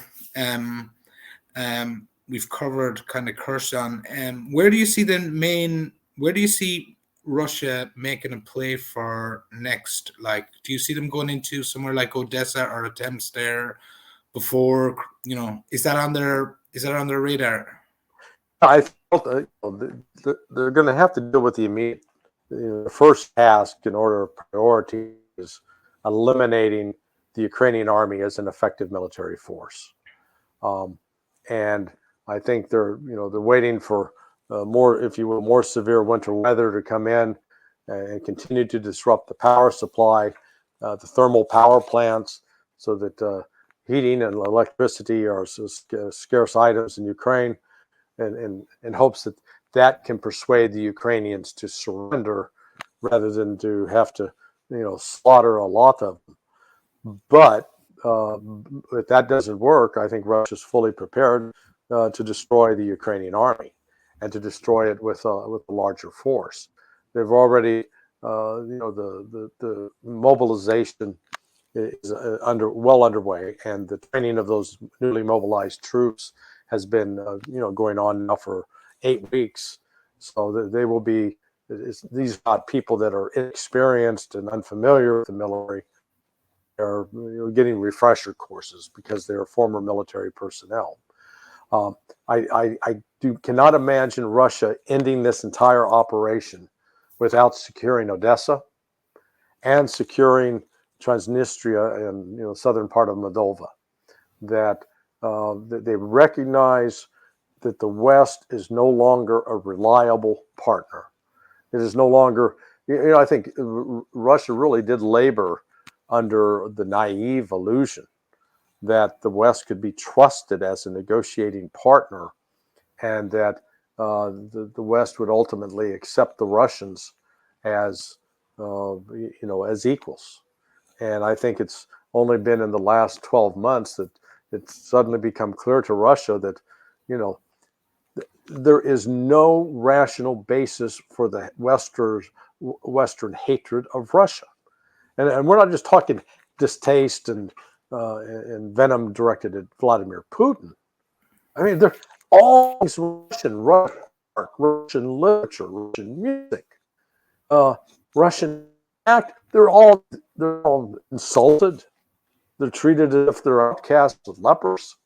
[SPEAKER 1] we've covered kind of Kershon. Where do you see the main? Where do you see Russia making a play for next? Like, do you see them going into somewhere like Odessa or attempts there before? Is that on their radar?
[SPEAKER 2] I felt they're going to have to deal with the immediate. The first task in order of priority is eliminating the Ukrainian army as an effective military force. Um, and I think they're waiting for more, if you will, more severe winter weather to come in and continue to disrupt the power supply, the thermal power plants, so that heating and electricity are scarce items in Ukraine, and in hopes that that can persuade the Ukrainians to surrender rather than to have to, slaughter a lot of them. But if that doesn't work, I think Russia's fully prepared to destroy the Ukrainian army and to destroy it with a larger force. They've already, the mobilization is well underway, and the training of those newly mobilized troops has been going on now for 8 weeks. So they will be. These are not people that are inexperienced and unfamiliar with the military. Are getting refresher courses because they're former military personnel. Um, I cannot imagine Russia ending this entire operation without securing Odessa and securing Transnistria and southern part of Moldova. That they recognize that the West is no longer a reliable partner. It is no longer. I think Russia really did labor under the naive illusion that the West could be trusted as a negotiating partner, and that the West would ultimately accept the Russians as as equals. And I think it's only been in the last 12 months that it's suddenly become clear to Russia that you know there is no rational basis for the Western hatred of Russia. And we're not just talking distaste and venom directed at Vladimir Putin. I mean, they're all Russian art, Russian literature, Russian music, uh, Russian act. They're all insulted. They're treated as if they're outcasts and lepers.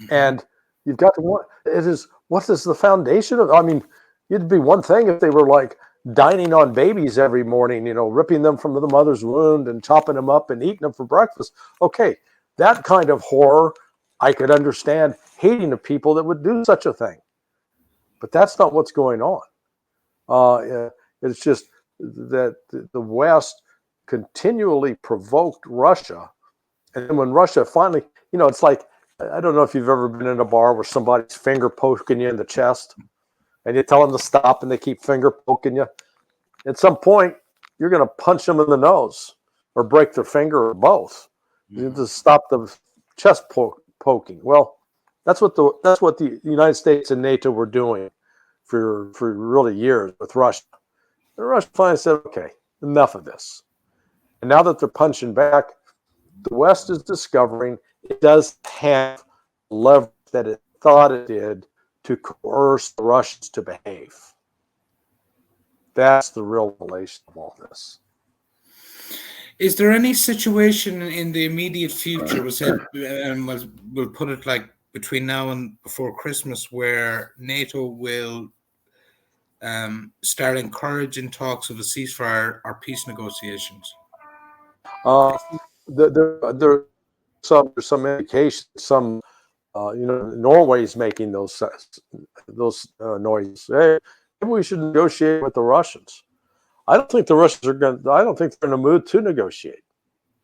[SPEAKER 1] Mhm.
[SPEAKER 2] And you've got to want it is what is the foundation of? I mean, it'd be one thing if they were like dining on babies every morning, ripping them from the mother's wound and chopping them up and eating them for breakfast. Okay, that kind of horror, I could understand hating the people that would do such a thing. But that's not what's going on. It's just that the West continually provoked Russia. And then when Russia finally, it's like, I don't know if you've ever been in a bar where somebody's finger poking you in the chest and you tell them to stop and they keep finger poking you. At some point, you're going to punch them in the nose or break their finger or both. You just stop the chest poking. Well, that's what the United States and NATO were doing for really years with Russia. And Russia finally said, okay, enough of this. And now that they're punching back, the West is discovering it does have leverage that it thought it did to coerce the Russians to behave. That's the real relation of all this.
[SPEAKER 1] Is there any situation in the immediate future, we'll put it like between now and before Christmas, where NATO will start encouraging talks of a ceasefire or peace negotiations?
[SPEAKER 2] There's some indication. Norway's making those noises. Hey, maybe we should negotiate with the Russians. I don't think the Russians are going. I don't think they're in a mood to negotiate.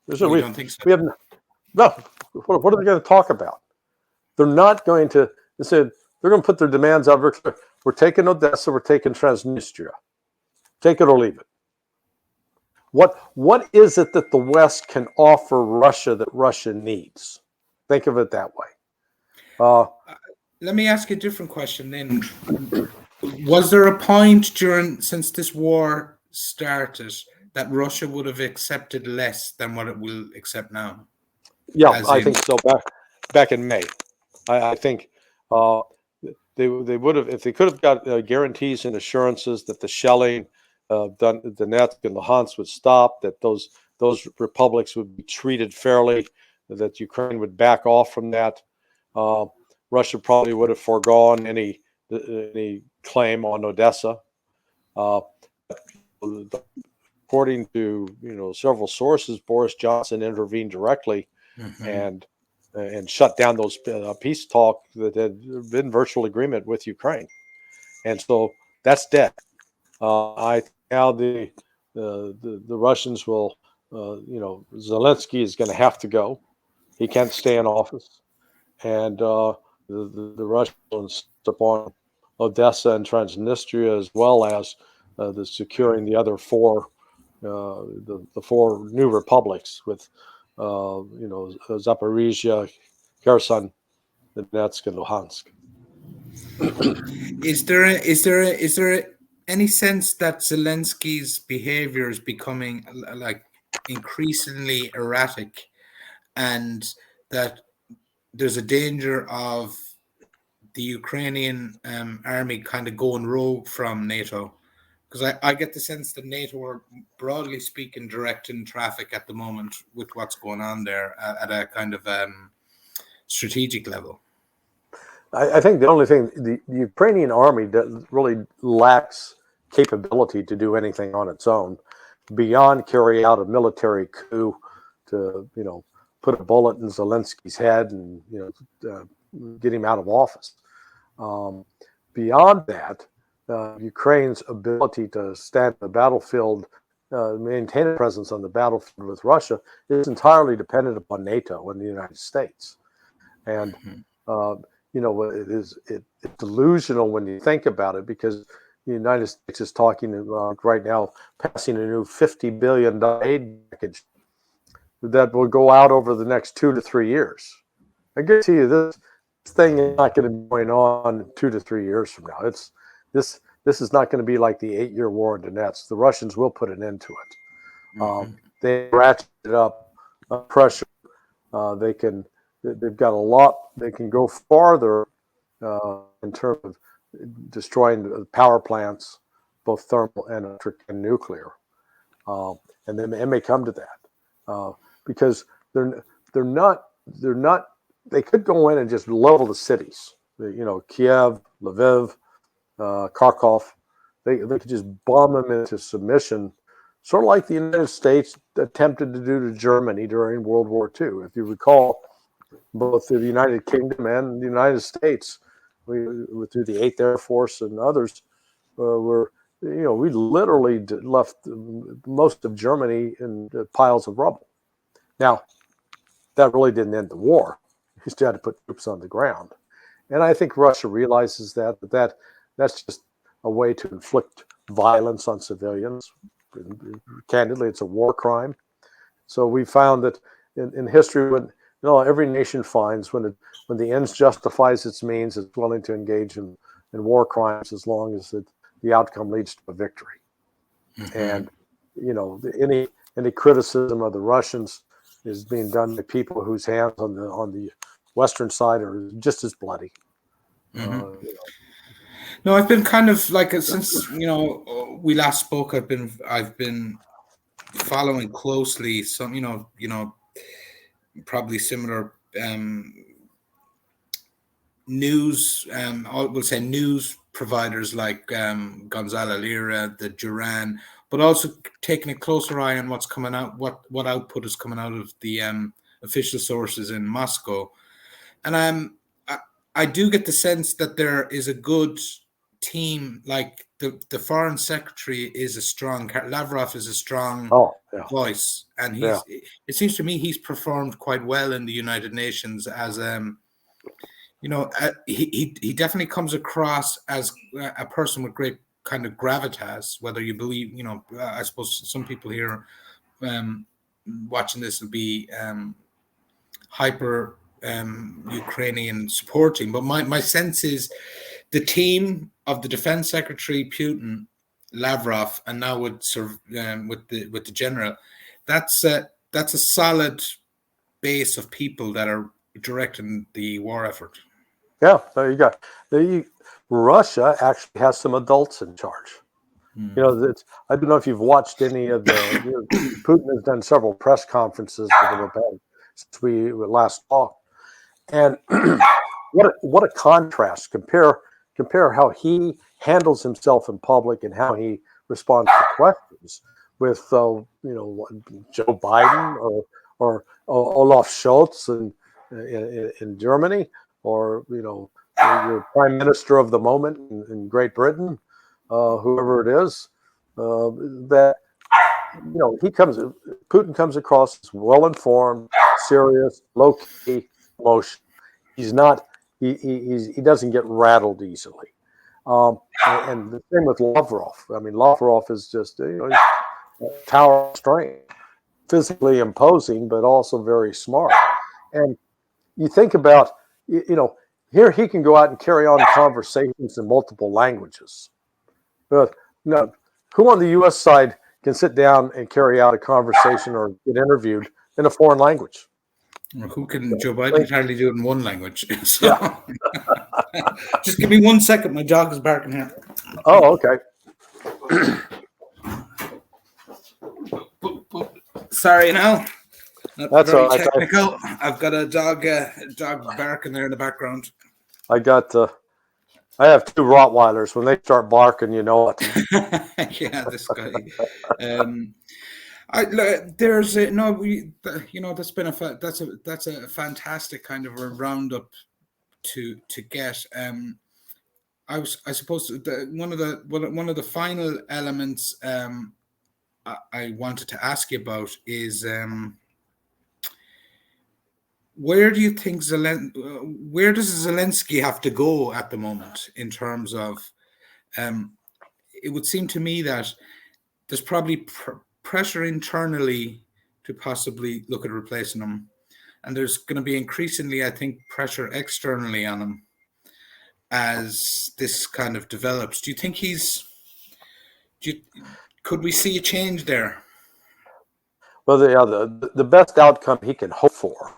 [SPEAKER 1] You don't think so?
[SPEAKER 2] We have no. What are they going to talk about? They're not going to. They said they're going to put their demands out. We're taking Odessa. We're taking Transnistria. Take it or leave it. What is it that the West can offer Russia that Russia needs? Think of it that way.
[SPEAKER 1] Let me ask you a different question then. Was there a point since this war started that Russia would have accepted less than what it will accept now?
[SPEAKER 2] Yeah, I think so. Back in May, I think they would have, if they could have got guarantees and assurances that the shelling, Donetsk and Luhansk would stop, that those republics would be treated fairly, that Ukraine would back off from that. Russia probably would have foregone any claim on Odessa. According to several sources, Boris Johnson intervened directly and shut down those peace talks that had been virtual agreement with Ukraine, and so that's dead. I think now the Russians will, Zelensky is going to have to go. He can't stay in office, and the Russians upon Odessa and Transnistria, as well as the securing the other four, the four new republics with, Zaporizhia, Kershon, Donetsk, and Luhansk.
[SPEAKER 1] Is there any sense that Zelensky's behavior is becoming like increasingly erratic, and that there's a danger of the Ukrainian army kind of going rogue from NATO? Because I get the sense that NATO are, broadly speaking, directing traffic at the moment with what's going on there at a kind of strategic level.
[SPEAKER 2] I think the only thing, the Ukrainian army really lacks capability to do anything on its own beyond carry out a military coup to, put a bullet in Zelensky's head and, get him out of office. Beyond that, Ukraine's ability to stand the battlefield, maintain a presence on the battlefield with Russia is entirely dependent upon NATO and the United States. And, it's delusional when you think about it, because the United States is talking right now, passing a new $50 billion aid package that will go out over the next 2 to 3 years. I guarantee you this thing is not going to be going on 2 to 3 years from now. This is not going to be like the 8-year war in Donetsk. The Russians will put an end to it. They ratcheted up pressure. They've got a lot. They can go farther in terms of destroying the power plants, both thermal and electric and nuclear. And then it may come to that because they're not. They could go in and just level the cities. Kiev, Lviv, Kharkov. They could just bomb them into submission, sort of like the United States attempted to do to Germany during World War II. If you recall, both the United Kingdom and the United States, we through the 8th Air Force and others, were, we literally left most of Germany in piles of rubble. Now, that really didn't end the war. You still had to put troops on the ground. And I think Russia realizes that's just a way to inflict violence on civilians. Candidly, it's a war crime. So we found that in history, when every nation finds when the ends justifies its means, it's willing to engage in war crimes as long as the outcome leads to a victory. Mm-hmm. And any criticism of the Russians is being done by people whose hands on the Western side are just as bloody.
[SPEAKER 1] Mm-hmm. No, I've been kind of like, since we last spoke, I've been following closely some probably similar news, we'll say news providers like Gonzalo Lira, the Duran, but also taking a closer eye on what's coming out, what output is coming out of the official sources in Moscow. And I do get the sense that there is a good team. Like the foreign secretary is a strong, Lavrov is a strong voice, and it seems to me he's performed quite well in the United Nations as he definitely comes across as a person with great kind of gravitas. Whether you believe, I suppose some people here watching this will be hyper Ukrainian supporting, but my sense is the team of the defense secretary Putin, Lavrov, and now with the general, that's a solid base of people that are directing the war effort.
[SPEAKER 2] Yeah, there you go. Russia actually has some adults in charge. I don't know if you've watched any of the. Putin has done several press conferences since we last talked, and what a contrast! Compare how he handles himself in public and how he responds to questions with Joe Biden or Olaf Scholz in Germany, or your prime minister of the moment in Great Britain, whoever it is, that Putin comes across as well informed, serious, low key, emotional. He's not. He doesn't get rattled easily. And the same with Lavrov. I mean, Lavrov is just a tower of strength, physically imposing, but also very smart. And you think about, here he can go out and carry on conversations in multiple languages. But who on the U.S. side can sit down and carry out a conversation or get interviewed in a foreign language?
[SPEAKER 1] Well, who can? Joe Biden can hardly do it in one language. So. Yeah. Just give me 1 second. My dog is barking here.
[SPEAKER 2] Oh, okay.
[SPEAKER 1] Sorry now.
[SPEAKER 2] That's very
[SPEAKER 1] technical. I've got a dog barking there in the background.
[SPEAKER 2] I have 2 Rottweilers. When they start barking, you know it.
[SPEAKER 1] Yeah, this guy. There's that's been that's a fantastic kind of a roundup to get. I suppose one of the final elements I wanted to ask you about is where do you think where does Zelensky have to go at the moment in terms of it would seem to me that there's probably pressure internally to possibly look at replacing him, and there's going to be increasingly, I think, pressure externally on him as this kind of develops. Do you think could we see a change there?
[SPEAKER 2] Well, the best outcome he can hope for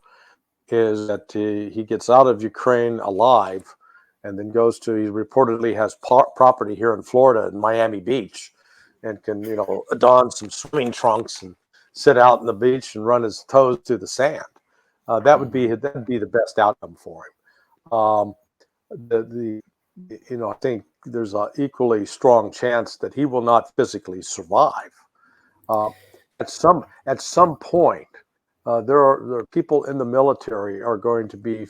[SPEAKER 2] is that he gets out of Ukraine alive, and then he reportedly has property here in Florida in Miami Beach, and can don some swimming trunks and sit out on the beach and run his toes through the sand. That'd be the best outcome for him. I think there's an equally strong chance that he will not physically survive. at some point, there are people in the military are going to be,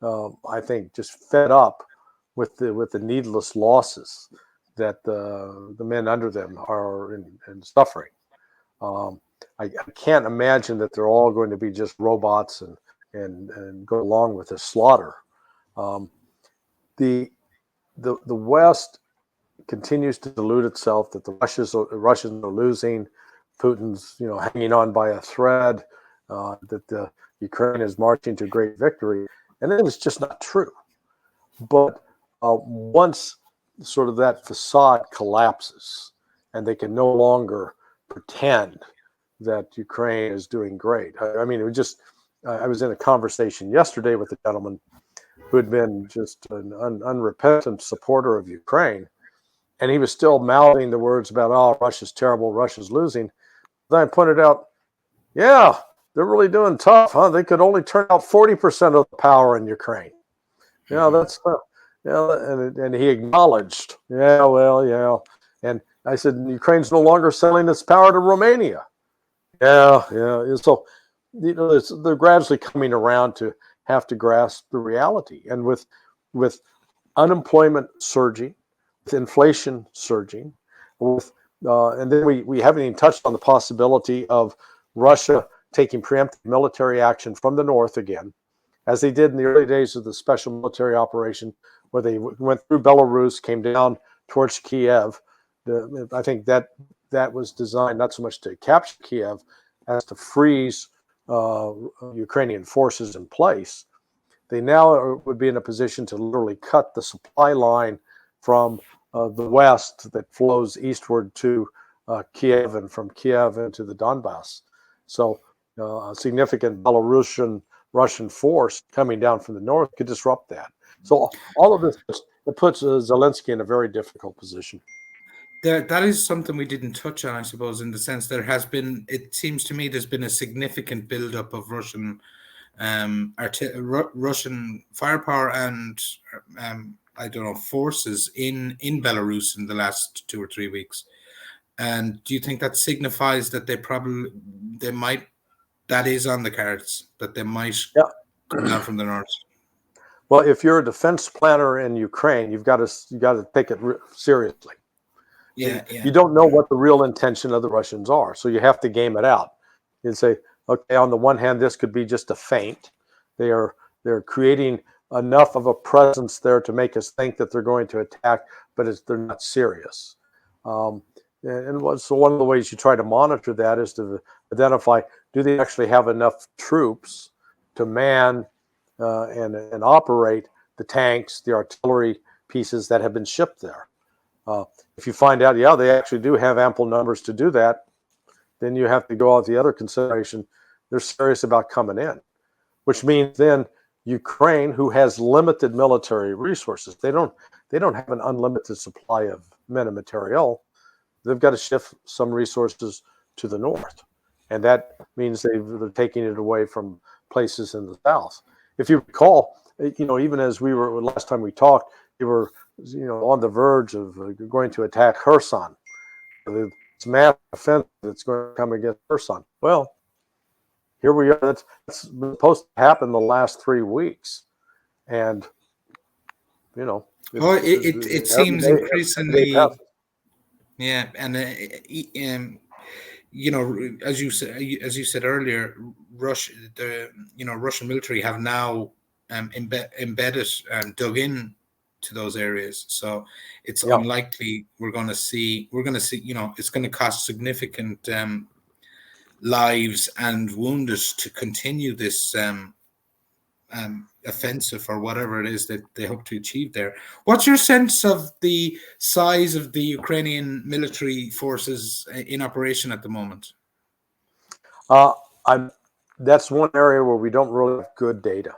[SPEAKER 2] I think, just fed up with the needless losses that the men under them are in suffering. I can't imagine that they're all going to be just robots and go along with the slaughter. The West continues to delude itself that the Russians are losing, Putin's hanging on by a thread, that the Ukraine is marching to great victory, and it was just not true. But once sort of that facade collapses, and they can no longer pretend that Ukraine is doing great. I mean, it was just. I was in a conversation yesterday with a gentleman who had been just an unrepentant supporter of Ukraine, and he was still mouthing the words about, "Oh, Russia's terrible, Russia's losing." Then I pointed out, "Yeah, they're really doing tough, huh? They could only turn out 40% of the power in Ukraine." Yeah, that's and he acknowledged, "Yeah, well, yeah." And I said, "Ukraine's no longer selling its power to Romania." Yeah. And so, they're gradually coming around to have to grasp the reality, and with unemployment surging, with inflation surging, with and then we haven't even touched on the possibility of Russia taking preemptive military action from the north again, as they did in the early days of the special military operation, where they went through Belarus, came down towards Kiev. I think that was designed not so much to capture Kiev as to freeze Ukrainian forces in place. They now would be in a position to literally cut the supply line from the west that flows eastward to Kiev, and from Kiev into the Donbass. So a significant Russian force coming down from the north could disrupt that. So all of this, it puts Zelensky in a very difficult position.
[SPEAKER 1] That is something we didn't touch on, I suppose, in the sense it seems to me there's been a significant buildup of Russian Russian firepower and I don't know, forces in Belarus in the last 2 or 3 weeks. And do you think that signifies that that is on the cards, that they might come down from the north?
[SPEAKER 2] Well, if you're a defense planner in Ukraine, you've got to take it seriously.
[SPEAKER 1] Yeah.
[SPEAKER 2] You don't know what the real intention of the Russians are, so you have to game it out. You say, okay, on the one hand, this could be just a feint. They're creating enough of a presence there to make us think that they're going to attack, but they're not serious. So one of the ways you try to monitor that is to identify, do they actually have enough troops to man and operate the tanks, the artillery pieces that have been shipped there? If you find out, yeah, they actually do have ample numbers to do that, then you have to go out the other consideration. They're serious about coming in, which means then Ukraine, who has limited military resources, they don't have an unlimited supply of men and material. They've got to shift some resources to the north, and that means they're taking it away from places in the south. If you recall, even as we were last time we talked, they were on the verge of going to attack Kershon. It's mass offensive that's going to come against Kershon. Well, here we are. That's supposed to happen the last 3 weeks, and
[SPEAKER 1] it seems increasingly. Yeah, and as you said earlier, Russian military have now embedded and dug in to those areas. So it's unlikely we're going to see. It's going to cost significant lives and wounded to continue this offensive or whatever it is that they hope to achieve there. What's your sense of the size of the Ukrainian military forces in operation at the moment?
[SPEAKER 2] That's one area where we don't really have good data.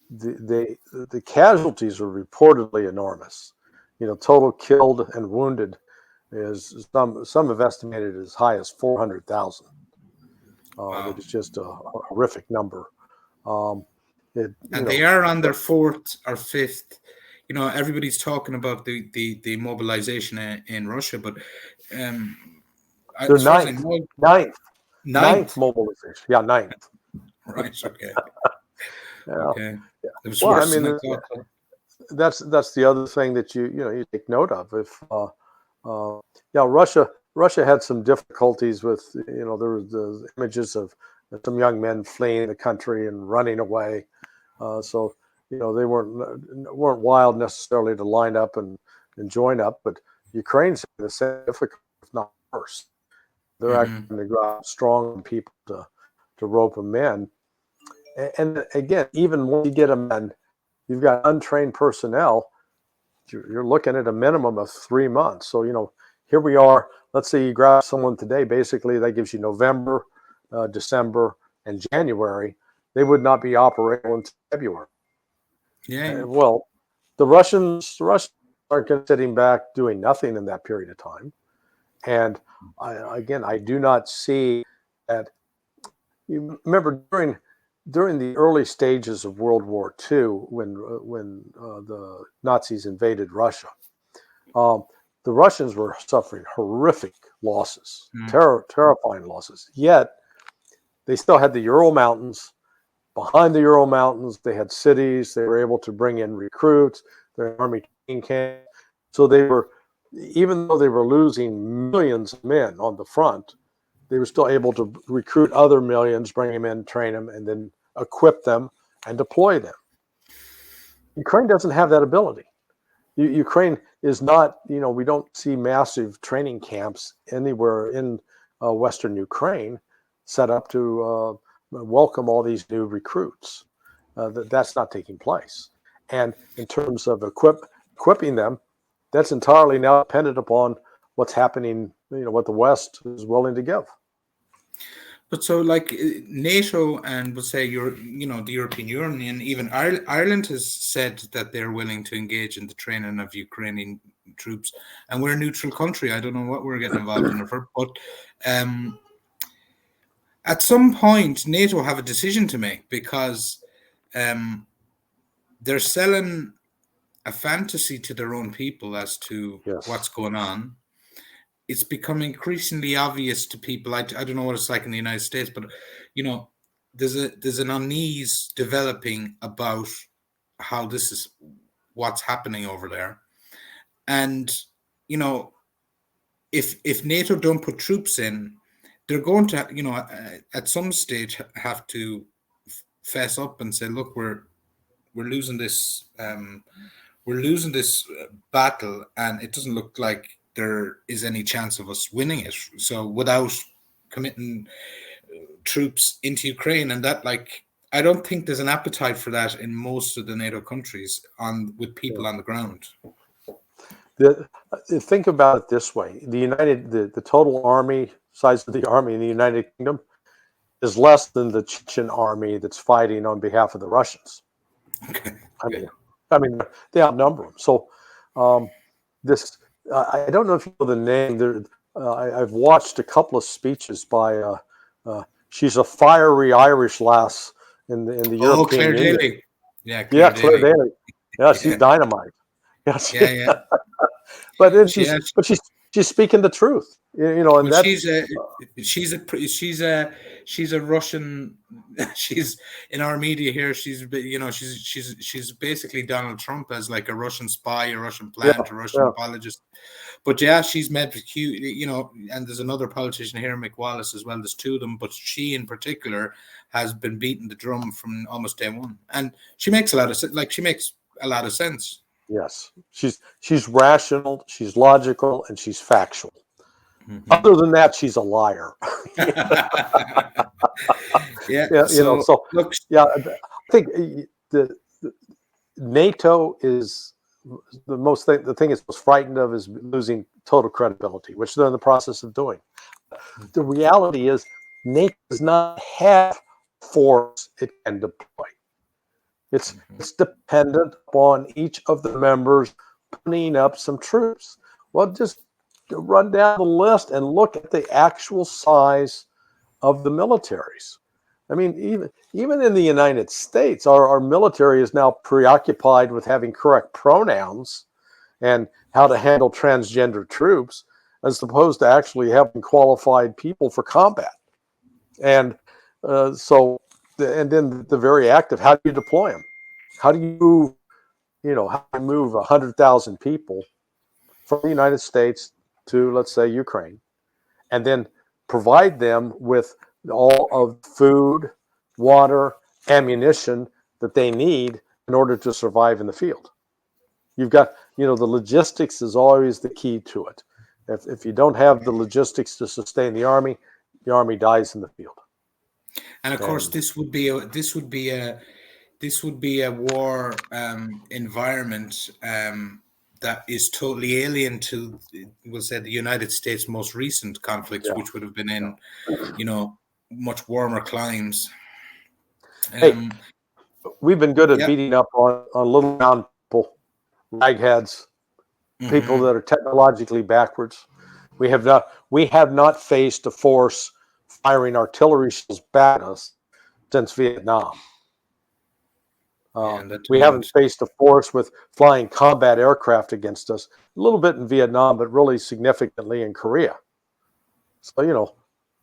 [SPEAKER 2] The casualties are reportedly enormous. Total killed and wounded is some have estimated as high as 400,000. Wow. It's just a horrific number.
[SPEAKER 1] And they are on their 4th or 5th. Everybody's talking about the mobilization in Russia, but
[SPEAKER 2] They're
[SPEAKER 1] as far as I
[SPEAKER 2] ninth,
[SPEAKER 1] know,
[SPEAKER 2] ninth,
[SPEAKER 1] ninth.
[SPEAKER 2] mobilization. Yeah, ninth.
[SPEAKER 1] Right. Okay.
[SPEAKER 2] Yeah.
[SPEAKER 1] Okay. It was
[SPEAKER 2] Well, I
[SPEAKER 1] worse
[SPEAKER 2] mean,
[SPEAKER 1] than I thought.
[SPEAKER 2] that's the other thing that you take note of. If yeah, Russia had some difficulties with, there was the images of some young men fleeing the country and running away. So they weren't wild necessarily to line up and join up, but Ukraine's having the same difficulty, if not worse. They're actually
[SPEAKER 1] Mm-hmm.
[SPEAKER 2] going to go out strong people to rope them in. And again, even when you get them in, you've got untrained personnel. You're looking at a minimum of 3 months. So here we are. Let's say you grab someone today. Basically, that gives you November, December, and January. They would not be operational until February.
[SPEAKER 1] Yeah.
[SPEAKER 2] Well, the Russians aren't sitting back doing nothing in that period of time. And I do not see that. You remember during the early stages of World War II, when the Nazis invaded Russia, the Russians were suffering horrific losses, terrifying losses. Yet they still had the Ural Mountains. Behind the Ural Mountains, they had cities. They were able to bring in recruits. Their army training camp. So they were, even though they were losing millions of men on the front, they were still able to recruit other millions, bring them in, train them, and then equip them and deploy them. Ukraine doesn't have that ability. Ukraine is not, we don't see massive training camps anywhere in Western Ukraine set up to welcome all these new recruits. That's not taking place. And in terms of equipping them, that's entirely now dependent upon what's happening, what the West is willing to give.
[SPEAKER 1] But so, like NATO and we'll say the European Union, even Ireland has said that they're willing to engage in the training of Ukrainian troops, and we're a neutral country. I don't know what we're getting involved in, but at some point, NATO have a decision to make because they're selling a fantasy to their own people as to what's going on. It's becoming increasingly obvious to people. I don't know what it's like in the United States, but there's an unease developing about how this is what's happening over there, and if NATO don't put troops in, they're going to at some stage have to fess up and say, look, we're losing this battle, and it doesn't look like there is any chance of us winning it. So without committing troops into Ukraine, and that, I don't think there's an appetite for that in most of the NATO countries with people on the ground.
[SPEAKER 2] Think about it this way: the total army size of the army in the United Kingdom is less than the Chechen army that's fighting on behalf of the Russians.
[SPEAKER 1] Okay.
[SPEAKER 2] I mean, they outnumber them. So, I don't know if you know the name. I've watched a couple of speeches by. She's a fiery Irish lass in the European
[SPEAKER 1] Claire
[SPEAKER 2] Union.
[SPEAKER 1] Daly.
[SPEAKER 2] Claire Daly. Yeah, she's dynamite.
[SPEAKER 1] Yeah.
[SPEAKER 2] But then she's speaking the truth, and
[SPEAKER 1] well, she's a Russian. She's in our media here. She's basically Donald Trump as like a Russian spy, a Russian plant, a Russian apologist. But she's met with and there's another politician here, Mick Wallace, as well. There's two of them, but she in particular has been beating the drum from almost day one, and she makes a lot of sense.
[SPEAKER 2] Yes, she's rational, she's logical, and she's factual.
[SPEAKER 1] Mm-hmm.
[SPEAKER 2] Other than that, she's a liar. I think the NATO is the thing it's most frightened of is losing total credibility, which they're in the process of doing. The reality is NATO does not have force it can deploy. It's dependent upon each of the members putting up some troops. Well, just run down the list and look at the actual size of the militaries. I mean, even in the United States, our military is now preoccupied with having correct pronouns and how to handle transgender troops. as opposed to actually having qualified people for combat. And and then the very act of how do you deploy them? How do you move, how do you move 100,000 people from the United States to, let's say, Ukraine, and then provide them with all of food, water, ammunition that they need in order to survive in the field? You've got, the logistics is always the key to it. If you don't have the logistics to sustain the army dies in the field.
[SPEAKER 1] And of course, this would be a war environment that is totally alien to, we'll say, the United States' most recent conflicts, which would have been in, much warmer climes.
[SPEAKER 2] Hey, we've been good at beating up on little round people, ragheads, people that are technologically backwards. We have not faced a force firing artillery shells back at us since Vietnam. We haven't faced a force with flying combat aircraft against us. A little bit in Vietnam, but really significantly in Korea. So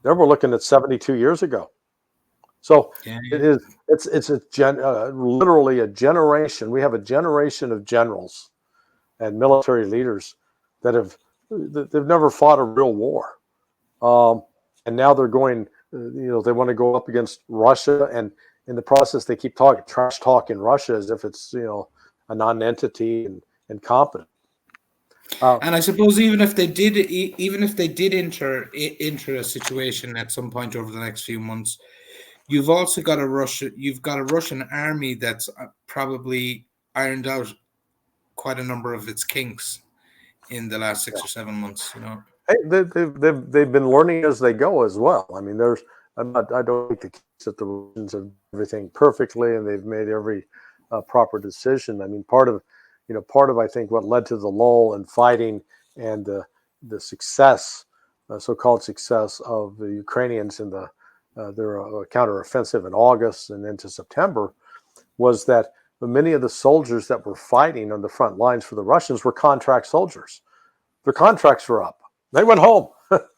[SPEAKER 2] there we're looking at 72 years ago. So it's literally a generation. We have a generation of generals and military leaders they've never fought a real war, and now they're going. They want to go up against Russia, and in the process, they keep trash talking Russia as if it's a non-entity and incompetent.
[SPEAKER 1] And I suppose even if they did enter a situation at some point over the next few months, you've also got a Russian army that's probably ironed out quite a number of its kinks in the last 6 or 7 months.
[SPEAKER 2] Hey, they've been learning as they go as well. I mean, I don't think the case that the Russians have everything perfectly and they've made every proper decision. I mean, part of I think what led to the lull in fighting and the success, so-called success of the Ukrainians in their counteroffensive in August and into September, was that many of the soldiers that were fighting on the front lines for the Russians were contract soldiers. Their contracts were up. They went home.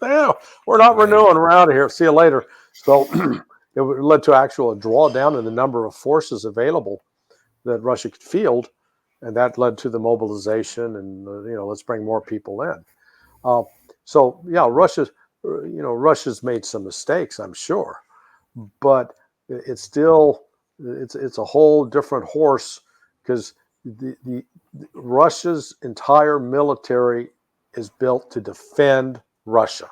[SPEAKER 2] We're not renewing. We're out of here. See you later. So it led to a drawdown in the number of forces available that Russia could field, and that led to the mobilization and let's bring more people in. Russia's made some mistakes, I'm sure, but it's still it's a whole different horse, because the Russia's entire military is built to defend Russia.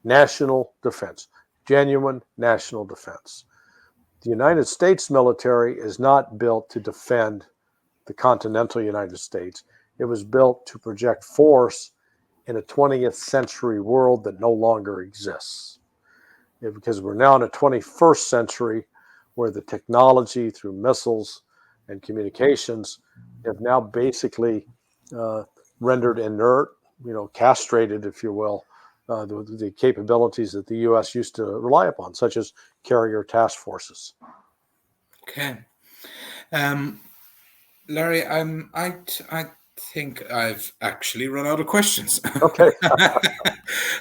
[SPEAKER 2] National defense, genuine national defense. The United States military is not built to defend the continental United States. It was built to project force in a 20th century world that no longer exists. Because we're now in a 21st century where the technology through missiles and communications have now basically rendered inert, castrated, if you will, the capabilities that the U.S. used to rely upon, such as carrier task forces.
[SPEAKER 1] Okay. Larry, I think I've actually run out of questions.
[SPEAKER 2] Okay.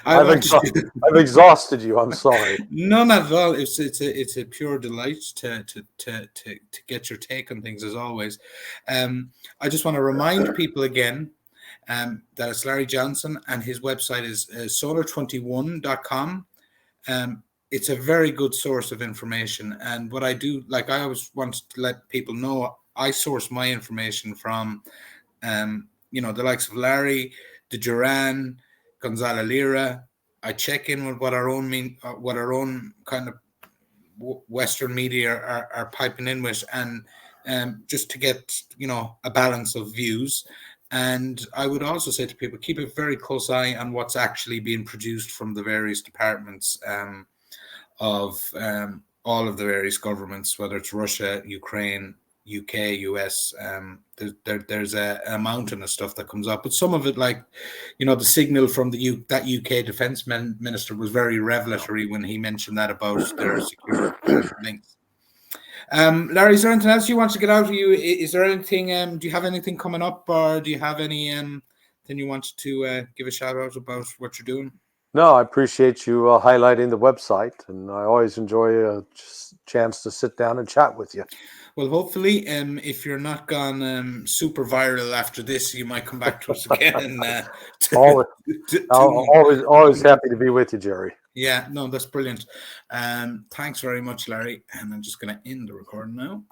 [SPEAKER 2] I've exhausted you. I'm sorry.
[SPEAKER 1] No, not at all. It's a pure delight to get your take on things, as always. I just want to remind people again that it's Larry Johnson, and his website is solar21.com. It's a very good source of information. And what I do, I always want to let people know, I source my information from, the likes of Larry, the Duran, Gonzalo Lira. I check in with what our own kind of Western media are piping in with, and just to get a balance of views. And I would also say to people, keep a very close eye on what's actually being produced from the various departments of all of the various governments, whether it's Russia, Ukraine, UK, US. There's a mountain of stuff that comes up, but some of it, the signal from that UK defense minister was very revelatory when he mentioned that about their security links. Larry, is there anything else you want to get out of you? Is there anything? Do you have anything coming up, or do you have any anything you wanted to give a shout out about what you're doing?
[SPEAKER 2] No, I appreciate you highlighting the website, and I always enjoy a chance to sit down and chat with you.
[SPEAKER 1] Well, hopefully, if you're not gone super viral after this, you might come back to us again. And,
[SPEAKER 2] always happy to be with you, Jerry.
[SPEAKER 1] Yeah, no, that's brilliant. Thanks very much, Larry. And I'm just going to end the recording now.